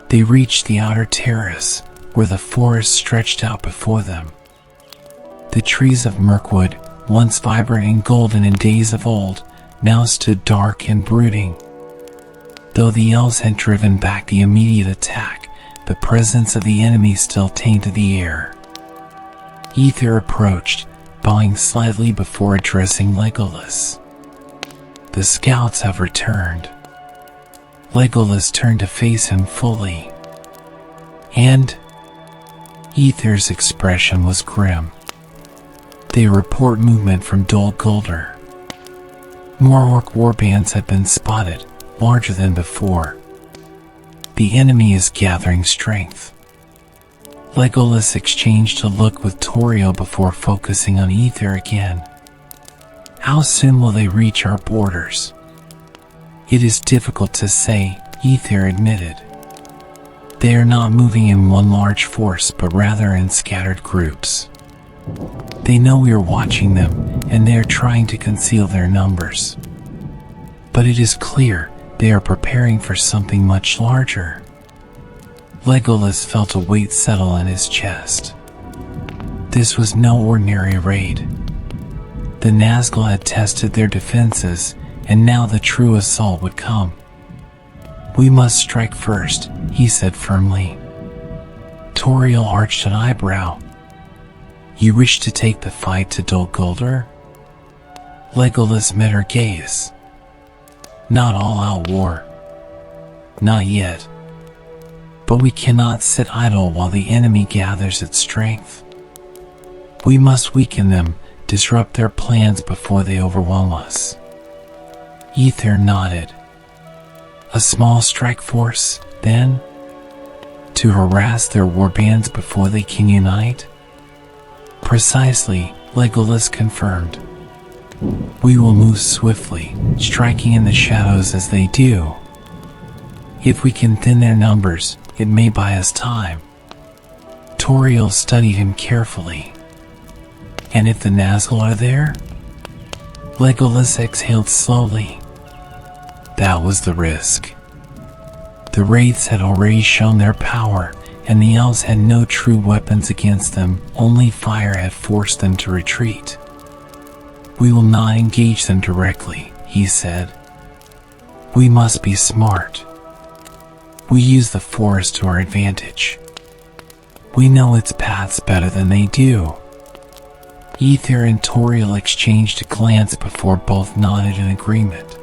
They reached the outer terrace, where the forest stretched out before them. The trees of Mirkwood, once vibrant and golden in days of old, now stood dark and brooding. Though the elves had driven back the immediate attack, the presence of the enemy still tainted the air. Ether approached, bowing slightly before addressing Legolas. "The scouts have returned." Legolas turned to face him fully. "And?" Ether's expression was grim. "They report movement from Dol Guldur. More orc warbands have been spotted, larger than before. The enemy is gathering strength." Legolas exchanged a look with Toriel before focusing on Ether again. "How soon will they reach our borders?" "It is difficult to say," Ether admitted. "They are not moving in one large force, but rather in scattered groups. They know we are watching them, and they are trying to conceal their numbers. But it is clear they are preparing for something much larger." Legolas felt a weight settle on his chest. This was no ordinary raid. The Nazgul had tested their defenses, and now the true assault would come. "We must strike first," he said firmly. Toriel arched an eyebrow. "You wish to take the fight to Dol Guldur?" Legolas met her gaze. "Not all-out war. Not yet. But we cannot sit idle while the enemy gathers its strength. We must weaken them, disrupt their plans before they overwhelm us." Ether nodded. "A small strike force, then? To harass their warbands before they can unite?" "Precisely," Legolas confirmed. "We will move swiftly, striking in the shadows as they do. If we can thin their numbers, it may buy us time." Toriel studied him carefully. "And if the Nazgul are there?" Legolas exhaled slowly. That was the risk. The wraiths had already shown their power, and the elves had no true weapons against them, only fire had forced them to retreat. We will not engage them directly, he said. We must be smart. We use the forest to our advantage. We know its paths better than they do. Ether and Toriel exchanged a glance before both nodded in agreement.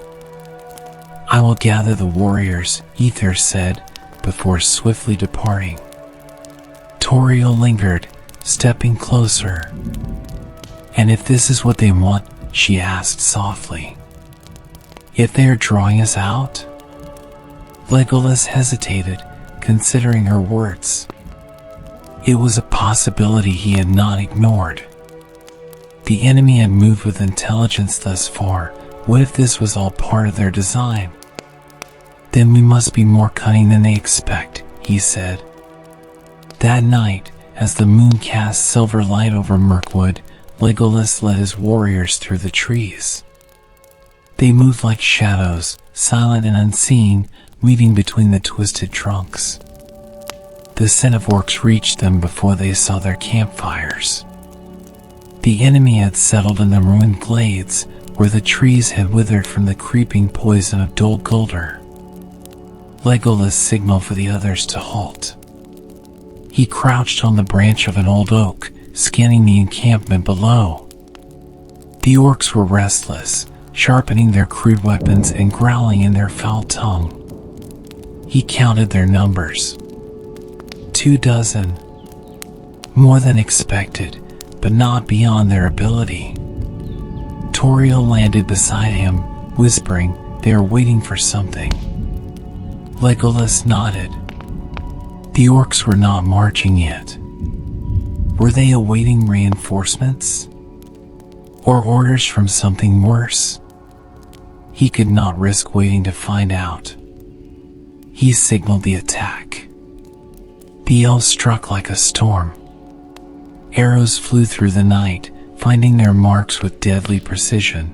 I will gather the warriors, Ether said, before swiftly departing. Toriel lingered, stepping closer. And if this is what they want, she asked softly. If they are drawing us out? Legolas hesitated, considering her words. It was a possibility he had not ignored. The enemy had moved with intelligence thus far. What if this was all part of their design? Then we must be more cunning than they expect, he said. That night, as the moon cast silver light over Mirkwood, Legolas led his warriors through the trees. They moved like shadows, silent and unseen, weaving between the twisted trunks. The scent of orcs reached them before they saw their campfires. The enemy had settled in the ruined glades, where the trees had withered from the creeping poison of Dol Guldur. Legolas signaled for the others to halt. He crouched on the branch of an old oak, scanning the encampment below. The orcs were restless, sharpening their crude weapons and growling in their foul tongue. He counted their numbers. 24. More than expected, but not beyond their ability. Toriel landed beside him, whispering, "They are waiting for something." Legolas nodded. The orcs were not marching yet. Were they awaiting reinforcements? Or orders from something worse? He could not risk waiting to find out. He signaled the attack. The elves struck like a storm. Arrows flew through the night, finding their marks with deadly precision.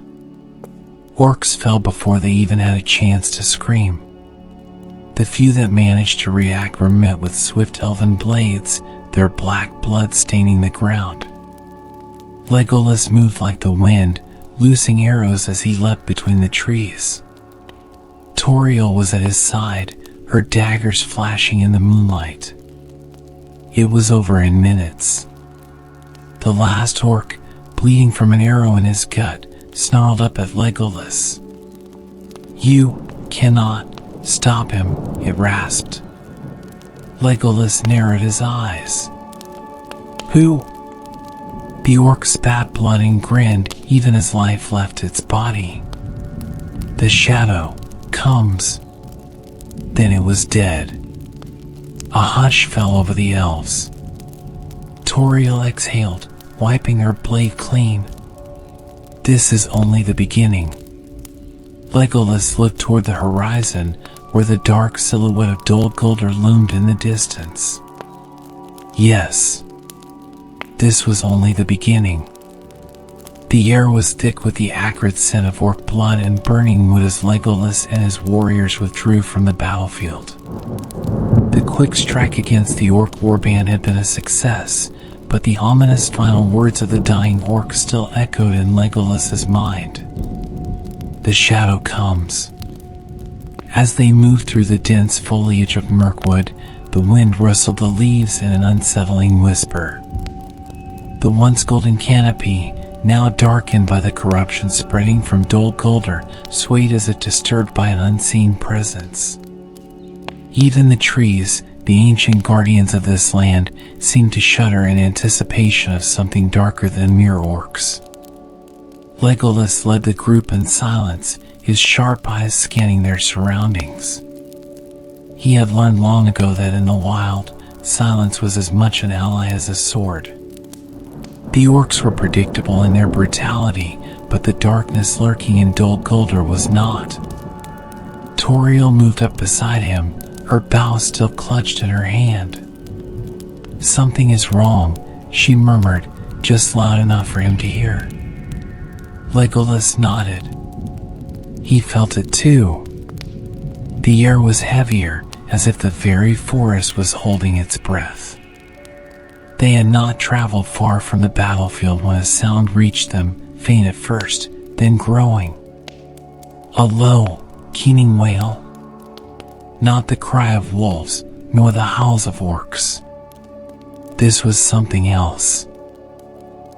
Orcs fell before they even had a chance to scream. The few that managed to react were met with swift elven blades, their black blood staining the ground. Legolas moved like the wind, loosing arrows as he leapt between the trees. Toriel was at his side, her daggers flashing in the moonlight. It was over in minutes. The last orc, bleeding from an arrow in his gut, snarled up at Legolas. "You cannot stop him," it rasped. Legolas narrowed his eyes. "Who?" The orc spat blood and grinned even as life left its body. "The shadow comes." Then it was dead. A hush fell over the elves. Toriel exhaled, wiping her blade clean. This is only the beginning. Legolas looked toward the horizon, where the dark silhouette of Dol Guldur loomed in the distance. Yes, this was only the beginning. The air was thick with the acrid scent of orc blood and burning wood as Legolas and his warriors withdrew from the battlefield. The quick strike against the orc warband had been a success, but the ominous final words of the dying orc still echoed in Legolas's mind. "The shadow comes." As they moved through the dense foliage of Mirkwood, the wind rustled the leaves in an unsettling whisper. The once golden canopy, now darkened by the corruption spreading from Dol Guldur, swayed as if disturbed by an unseen presence. Even the trees, the ancient guardians of this land, seemed to shudder in anticipation of something darker than mere orcs. Legolas led the group in silence, his sharp eyes scanning their surroundings. He had learned long ago that in the wild, silence was as much an ally as a sword. The orcs were predictable in their brutality, but the darkness lurking in Dol Guldur was not. Toriel moved up beside him, her bow still clutched in her hand. "Something is wrong," she murmured, just loud enough for him to hear. Legolas nodded. He felt it too. The air was heavier, as if the very forest was holding its breath. They had not traveled far from the battlefield when a sound reached them, faint at first, then growing. A low, keening wail. Not the cry of wolves, nor the howls of orcs. This was something else.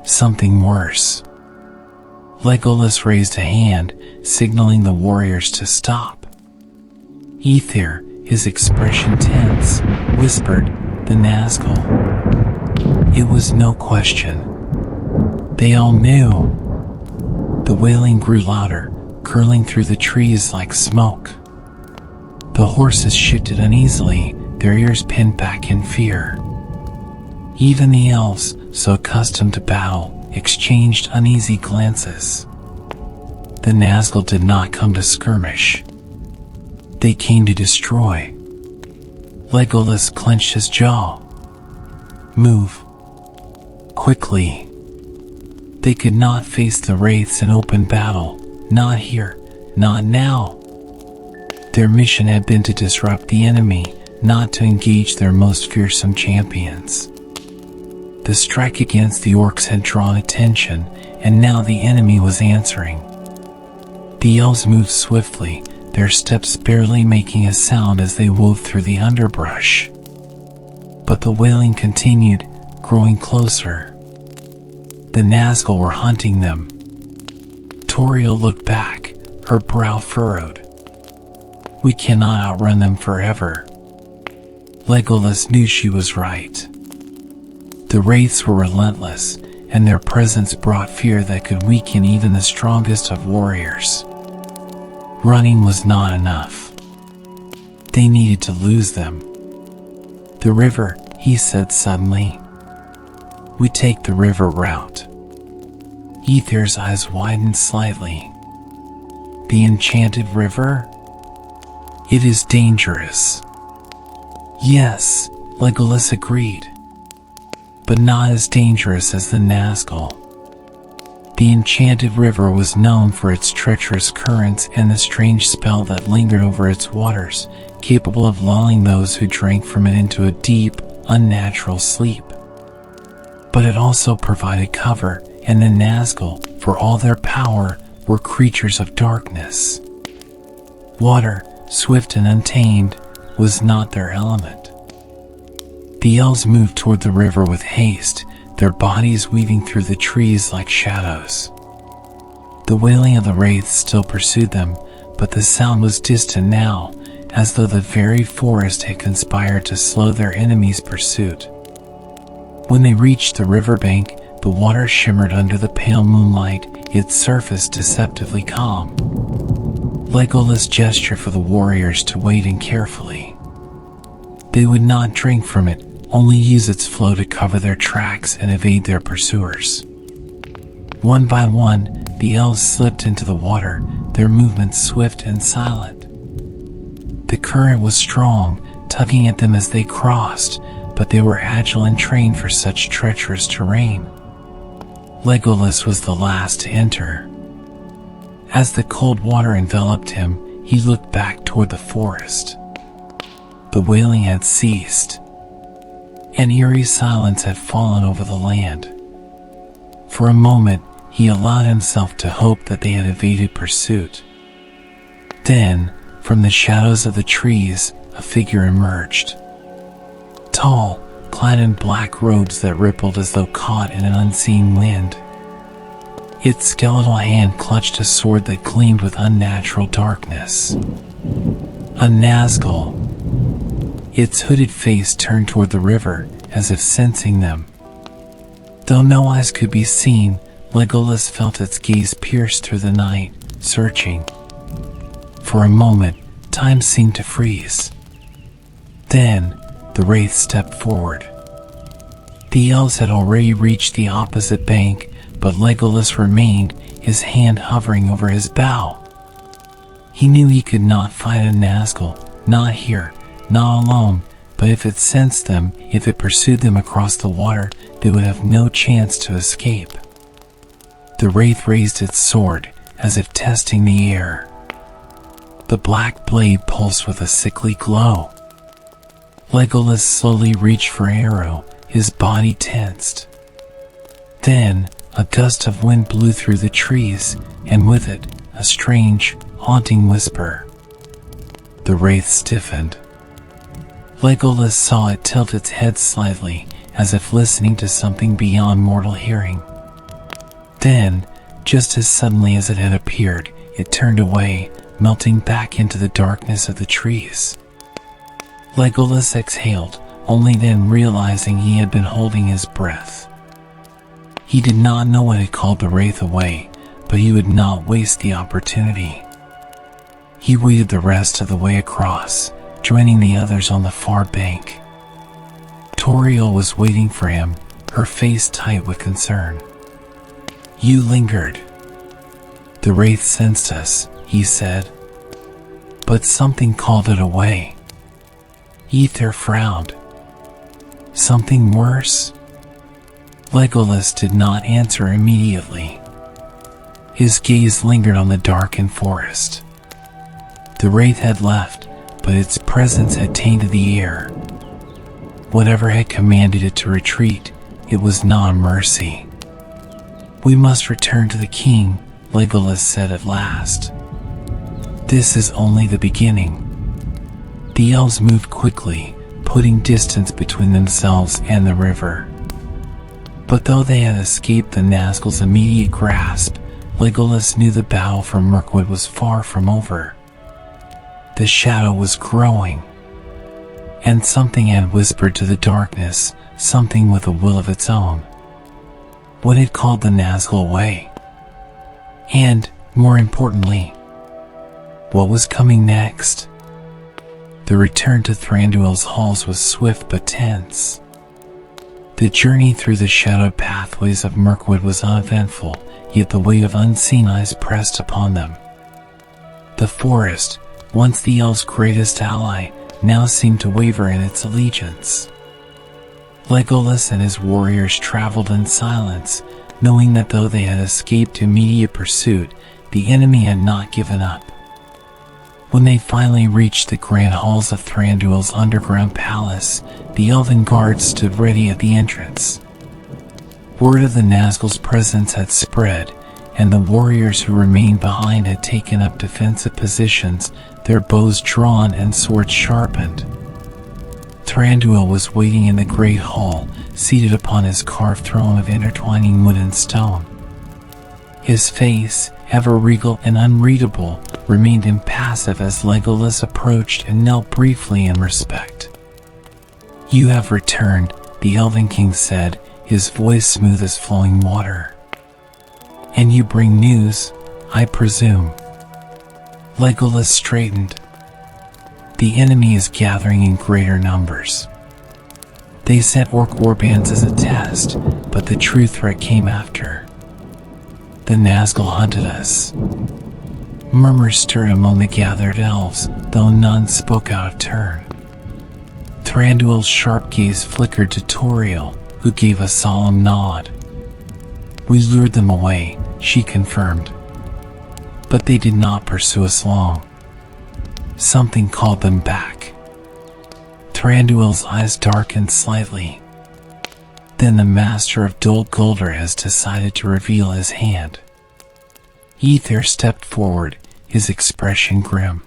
Something worse. Legolas raised a hand, signaling the warriors to stop. Ether, his expression tense, whispered, "The Nazgul." It was no question. They all knew. The wailing grew louder, curling through the trees like smoke. The horses shifted uneasily, their ears pinned back in fear. Even the elves, so accustomed to battle, exchanged uneasy glances. The Nazgul did not come to skirmish. They came to destroy. Legolas clenched his jaw. Move. Quickly. They could not face the wraiths in open battle. Not here. Not now. Their mission had been to disrupt the enemy, not to engage their most fearsome champions. The strike against the orcs had drawn attention, and now the enemy was answering. The elves moved swiftly, their steps barely making a sound as they wove through the underbrush. But the wailing continued, growing closer. The Nazgul were hunting them. Toriel looked back, her brow furrowed. We cannot outrun them forever. Legolas knew she was right. The wraiths were relentless, and their presence brought fear that could weaken even the strongest of warriors. Running was not enough. They needed to lose them. The river, he said suddenly. We take the river route. Ether's eyes widened slightly. The enchanted river? It is dangerous. Yes, Legolas agreed. But not as dangerous as the Nazgul. The enchanted river was known for its treacherous currents and the strange spell that lingered over its waters, capable of lulling those who drank from it into a deep, unnatural sleep. But it also provided cover, and the Nazgul, for all their power, were creatures of darkness. Water, swift and untamed, was not their element. The elves moved toward the river with haste, their bodies weaving through the trees like shadows. The wailing of the wraiths still pursued them, but the sound was distant now, as though the very forest had conspired to slow their enemies' pursuit. When they reached the riverbank, the water shimmered under the pale moonlight, its surface deceptively calm. Legolas gestured for the warriors to wait in carefully. They would not drink from it, only use its flow to cover their tracks and evade their pursuers. One by one, the elves slipped into the water, their movements swift and silent. The current was strong, tugging at them as they crossed, but they were agile and trained for such treacherous terrain. Legolas was the last to enter. As the cold water enveloped him, he looked back toward the forest. The wailing had ceased. An eerie silence had fallen over the land. For a moment, he allowed himself to hope that they had evaded pursuit. Then, from the shadows of the trees, a figure emerged. Tall, clad in black robes that rippled as though caught in an unseen wind. Its skeletal hand clutched a sword that gleamed with unnatural darkness. A Nazgul. Its hooded face turned toward the river, as if sensing them. Though no eyes could be seen, Legolas felt its gaze pierce through the night, searching. For a moment, time seemed to freeze. Then, the wraith stepped forward. The elves had already reached the opposite bank, but Legolas remained, his hand hovering over his bow. He knew he could not fight a Nazgul, not here, not alone, but if it sensed them, if it pursued them across the water, they would have no chance to escape. The wraith raised its sword, as if testing the air. The black blade pulsed with a sickly glow. Legolas slowly reached for an arrow, his body tensed. Then, A gust of wind blew through the trees, and with it, a strange, haunting whisper. The wraith stiffened. Legolas saw it tilt its head slightly, as if listening to something beyond mortal hearing. Then, just as suddenly as it had appeared, it turned away, melting back into the darkness of the trees. Legolas exhaled, only then realizing he had been holding his breath. He did not know what had called the wraith away, but he would not waste the opportunity. He waded the rest of the way across, joining the others on the far bank. Toriel was waiting for him, her face tight with concern. "You lingered." "The wraith sensed us," he said. "But something called it away." Ether frowned. "Something worse?" Legolas did not answer immediately. His gaze lingered on the darkened forest. The wraith had left, but its presence had tainted the air. Whatever had commanded it to retreat, it was not mercy. "We must return to the king," Legolas said at last. "This is only the beginning." The elves moved quickly, putting distance between themselves and the river. But though they had escaped the Nazgul's immediate grasp, Legolas knew the battle for Mirkwood was far from over. The shadow was growing, and something had whispered to the darkness, something with a will of its own. What had called the Nazgul away? And, more importantly, what was coming next? The return to Thranduil's halls was swift but tense. The journey through the shadowed pathways of Mirkwood was uneventful, yet the weight of unseen eyes pressed upon them. The forest, once the elves' greatest ally, now seemed to waver in its allegiance. Legolas and his warriors traveled in silence, knowing that though they had escaped immediate pursuit, the enemy had not given up. When they finally reached the grand halls of Thranduil's underground palace, the elven guards stood ready at the entrance. Word of the Nazgul's presence had spread, and the warriors who remained behind had taken up defensive positions, their bows drawn and swords sharpened. Thranduil was waiting in the great hall, seated upon his carved throne of intertwining wood and stone. His face, ever regal and unreadable, remained impassive as Legolas approached and knelt briefly in respect. "You have returned," the Elven King said, his voice smooth as flowing water. "And you bring news, I presume." Legolas straightened. "The enemy is gathering in greater numbers. They sent orc warbands as a test, but the true threat came after. The Nazgul hunted us." Murmurs stirred among the gathered elves, though none spoke out of turn. Thranduil's sharp gaze flickered to Toriel, who gave a solemn nod. "We lured them away," she confirmed. "But they did not pursue us long. Something called them back." Thranduil's eyes darkened slightly. "Then the master of Dol Guldur has decided to reveal his hand." Ether stepped forward, his expression grim.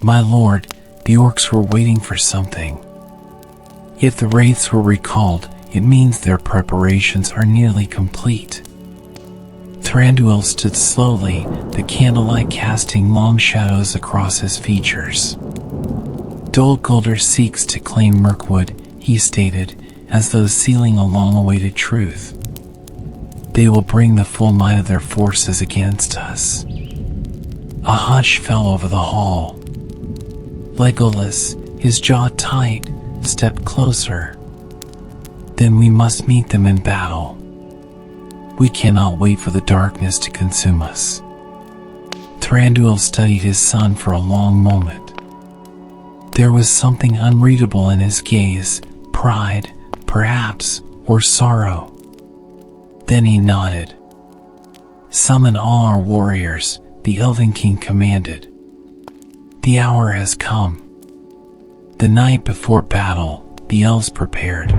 "My lord, the orcs were waiting for something. If the wraiths were recalled, it means their preparations are nearly complete." Thranduil stood slowly, the candlelight casting long shadows across his features. "Dol Guldur seeks to claim Mirkwood," he stated, as though sealing a long-awaited truth. "They will bring the full might of their forces against us." A hush fell over the hall. Legolas, his jaw tight, stepped closer. "Then we must meet them in battle. We cannot wait for the darkness to consume us." Thranduil studied his son for a long moment. There was something unreadable in his gaze, pride, perhaps, or sorrow. Then he nodded. "Summon all our warriors," the Elven King commanded. "The hour has come." The night before battle, the elves prepared.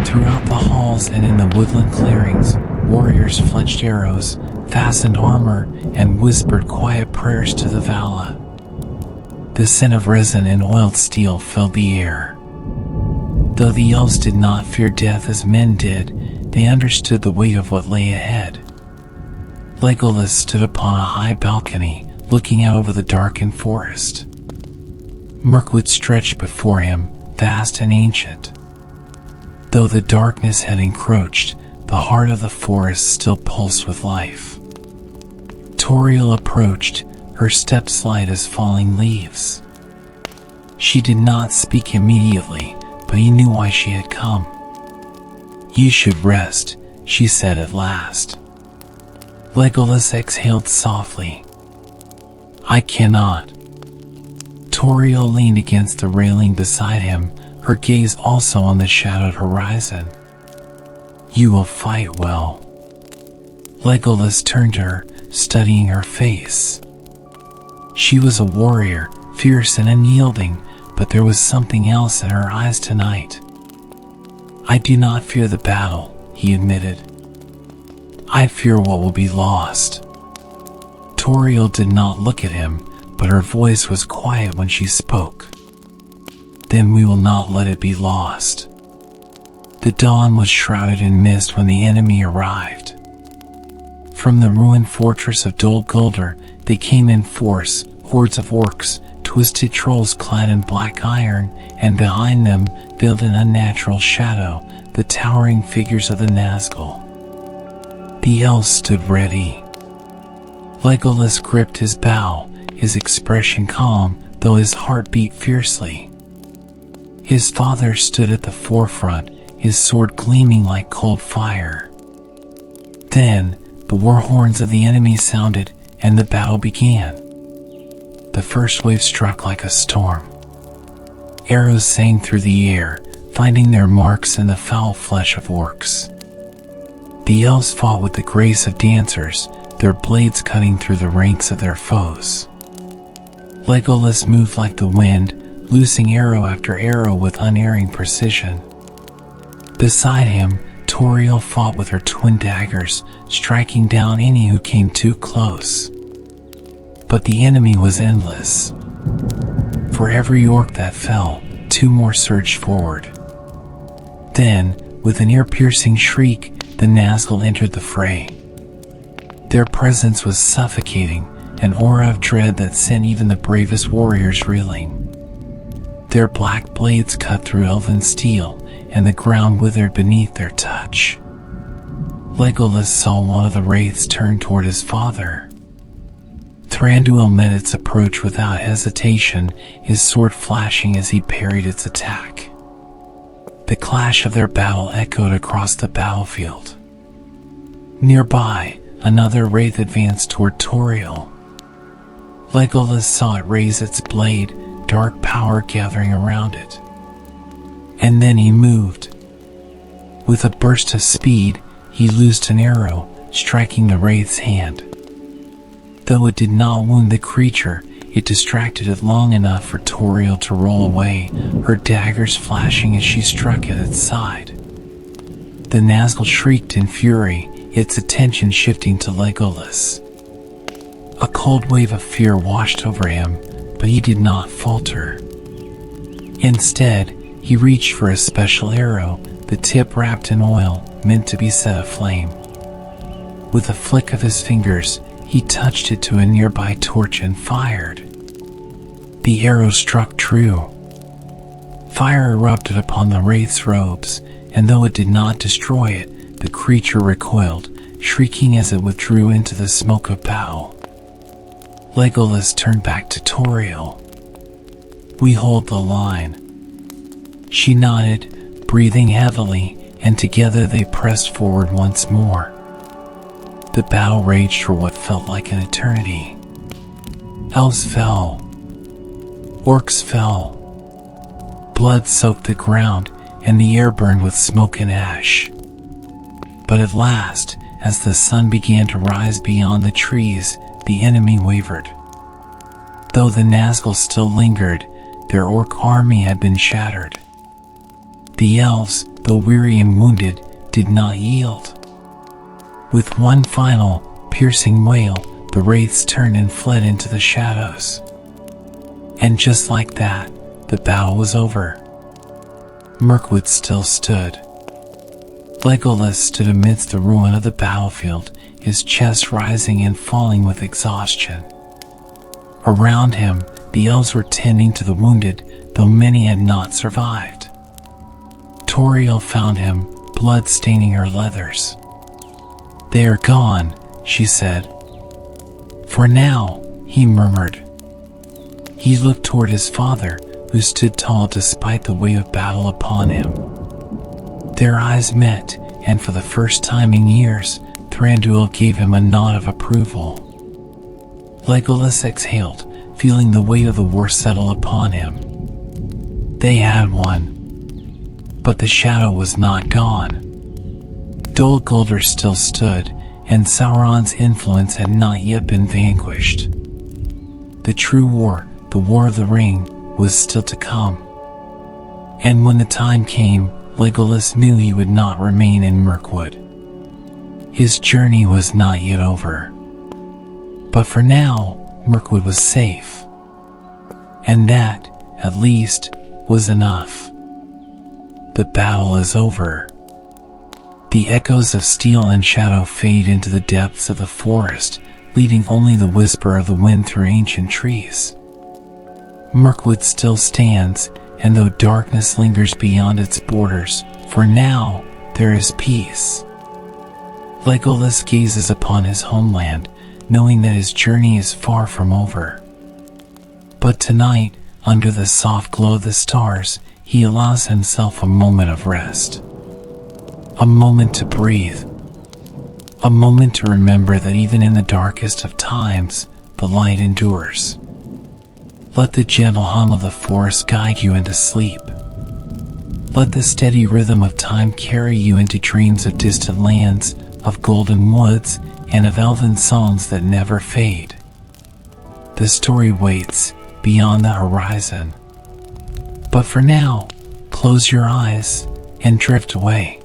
Throughout the halls and in the woodland clearings, warriors fletched arrows, fastened armor, and whispered quiet prayers to the Vala. The scent of resin and oiled steel filled the air. Though the elves did not fear death as men did, they understood the weight of what lay ahead. Legolas stood upon a high balcony, looking out over the darkened forest. Mirkwood stretched before him, vast and ancient. Though the darkness had encroached, the heart of the forest still pulsed with life. Toriel approached, her steps light as falling leaves. She did not speak immediately, but he knew why she had come. "You should rest," she said at last. Legolas exhaled softly. "I cannot." Toriel leaned against the railing beside him, her gaze also on the shadowed horizon. "You will fight well." Legolas turned to her, studying her face. She was a warrior, fierce and unyielding, but there was something else in her eyes tonight. "I do not fear the battle," he admitted. "I fear what will be lost." Toriel did not look at him, but her voice was quiet when she spoke. "Then we will not let it be lost." The dawn was shrouded in mist when the enemy arrived. From the ruined fortress of Dol Guldur, they came in force, hordes of orcs, twisted trolls clad in black iron, and behind them, veiled in unnatural shadow, the towering figures of the Nazgul. The elves stood ready. Legolas gripped his bow, his expression calm, though his heart beat fiercely. His father stood at the forefront, his sword gleaming like cold fire. Then, the war horns of the enemy sounded, and the battle began. The first wave struck like a storm. Arrows sang through the air, finding their marks in the foul flesh of orcs. The elves fought with the grace of dancers, their blades cutting through the ranks of their foes. Legolas moved like the wind, loosing arrow after arrow with unerring precision. Beside him, Toriel fought with her twin daggers, striking down any who came too close. But the enemy was endless. For every orc that fell, two more surged forward. Then, with an ear-piercing shriek, the Nazgul entered the fray. Their presence was suffocating, an aura of dread that sent even the bravest warriors reeling. Their black blades cut through elven steel, and the ground withered beneath their touch. Legolas saw one of the wraiths turn toward his father. Thranduil met its approach without hesitation, his sword flashing as he parried its attack. The clash of their battle echoed across the battlefield. Nearby, another wraith advanced toward Toriel. Legolas saw it raise its blade, dark power gathering around it. And then he moved. With a burst of speed, he loosed an arrow, striking the wraith's hand. Though it did not wound the creature, it distracted it long enough for Toriel to roll away, her daggers flashing as she struck at its side. The Nazgul shrieked in fury, its attention shifting to Legolas. A cold wave of fear washed over him, but he did not falter. Instead, he reached for a special arrow, the tip wrapped in oil, meant to be set aflame. With a flick of his fingers, he touched it to a nearby torch and fired. The arrow struck true. Fire erupted upon the wraith's robes, and though it did not destroy it, the creature recoiled, shrieking as it withdrew into the smoke of battle. Legolas turned back to Toriel. "We hold the line." She nodded, breathing heavily, and together they pressed forward once more. The battle raged for what felt like an eternity. Elves fell. Orcs fell. Blood soaked the ground, and the air burned with smoke and ash. But at last, as the sun began to rise beyond the trees, the enemy wavered. Though the Nazgul still lingered, their orc army had been shattered. The elves, though weary and wounded, did not yield. With one final, piercing wail, the wraiths turned and fled into the shadows. And just like that, the battle was over. Mirkwood still stood. Legolas stood amidst the ruin of the battlefield, his chest rising and falling with exhaustion. Around him, the elves were tending to the wounded, though many had not survived. Toriel found him, blood staining her leathers. "They are gone," she said. "For now," he murmured. He looked toward his father, who stood tall despite the weight of battle upon him. Their eyes met, and for the first time in years, Thranduil gave him a nod of approval. Legolas exhaled, feeling the weight of the war settle upon him. They had won. But the shadow was not gone. Dol Guldur still stood, and Sauron's influence had not yet been vanquished. The true war, the War of the Ring, was still to come. And when the time came, Legolas knew he would not remain in Mirkwood. His journey was not yet over. But for now, Mirkwood was safe. And that, at least, was enough. The battle is over. The echoes of steel and shadow fade into the depths of the forest, leaving only the whisper of the wind through ancient trees. Mirkwood still stands, and though darkness lingers beyond its borders, for now there is peace. Legolas gazes upon his homeland, knowing that his journey is far from over. But tonight, under the soft glow of the stars, he allows himself a moment of rest. A moment to breathe. A moment to remember that even in the darkest of times, the light endures. Let the gentle hum of the forest guide you into sleep. Let the steady rhythm of time carry you into dreams of distant lands, of golden woods, and of elven songs that never fade. The story waits beyond the horizon. But for now, close your eyes and drift away.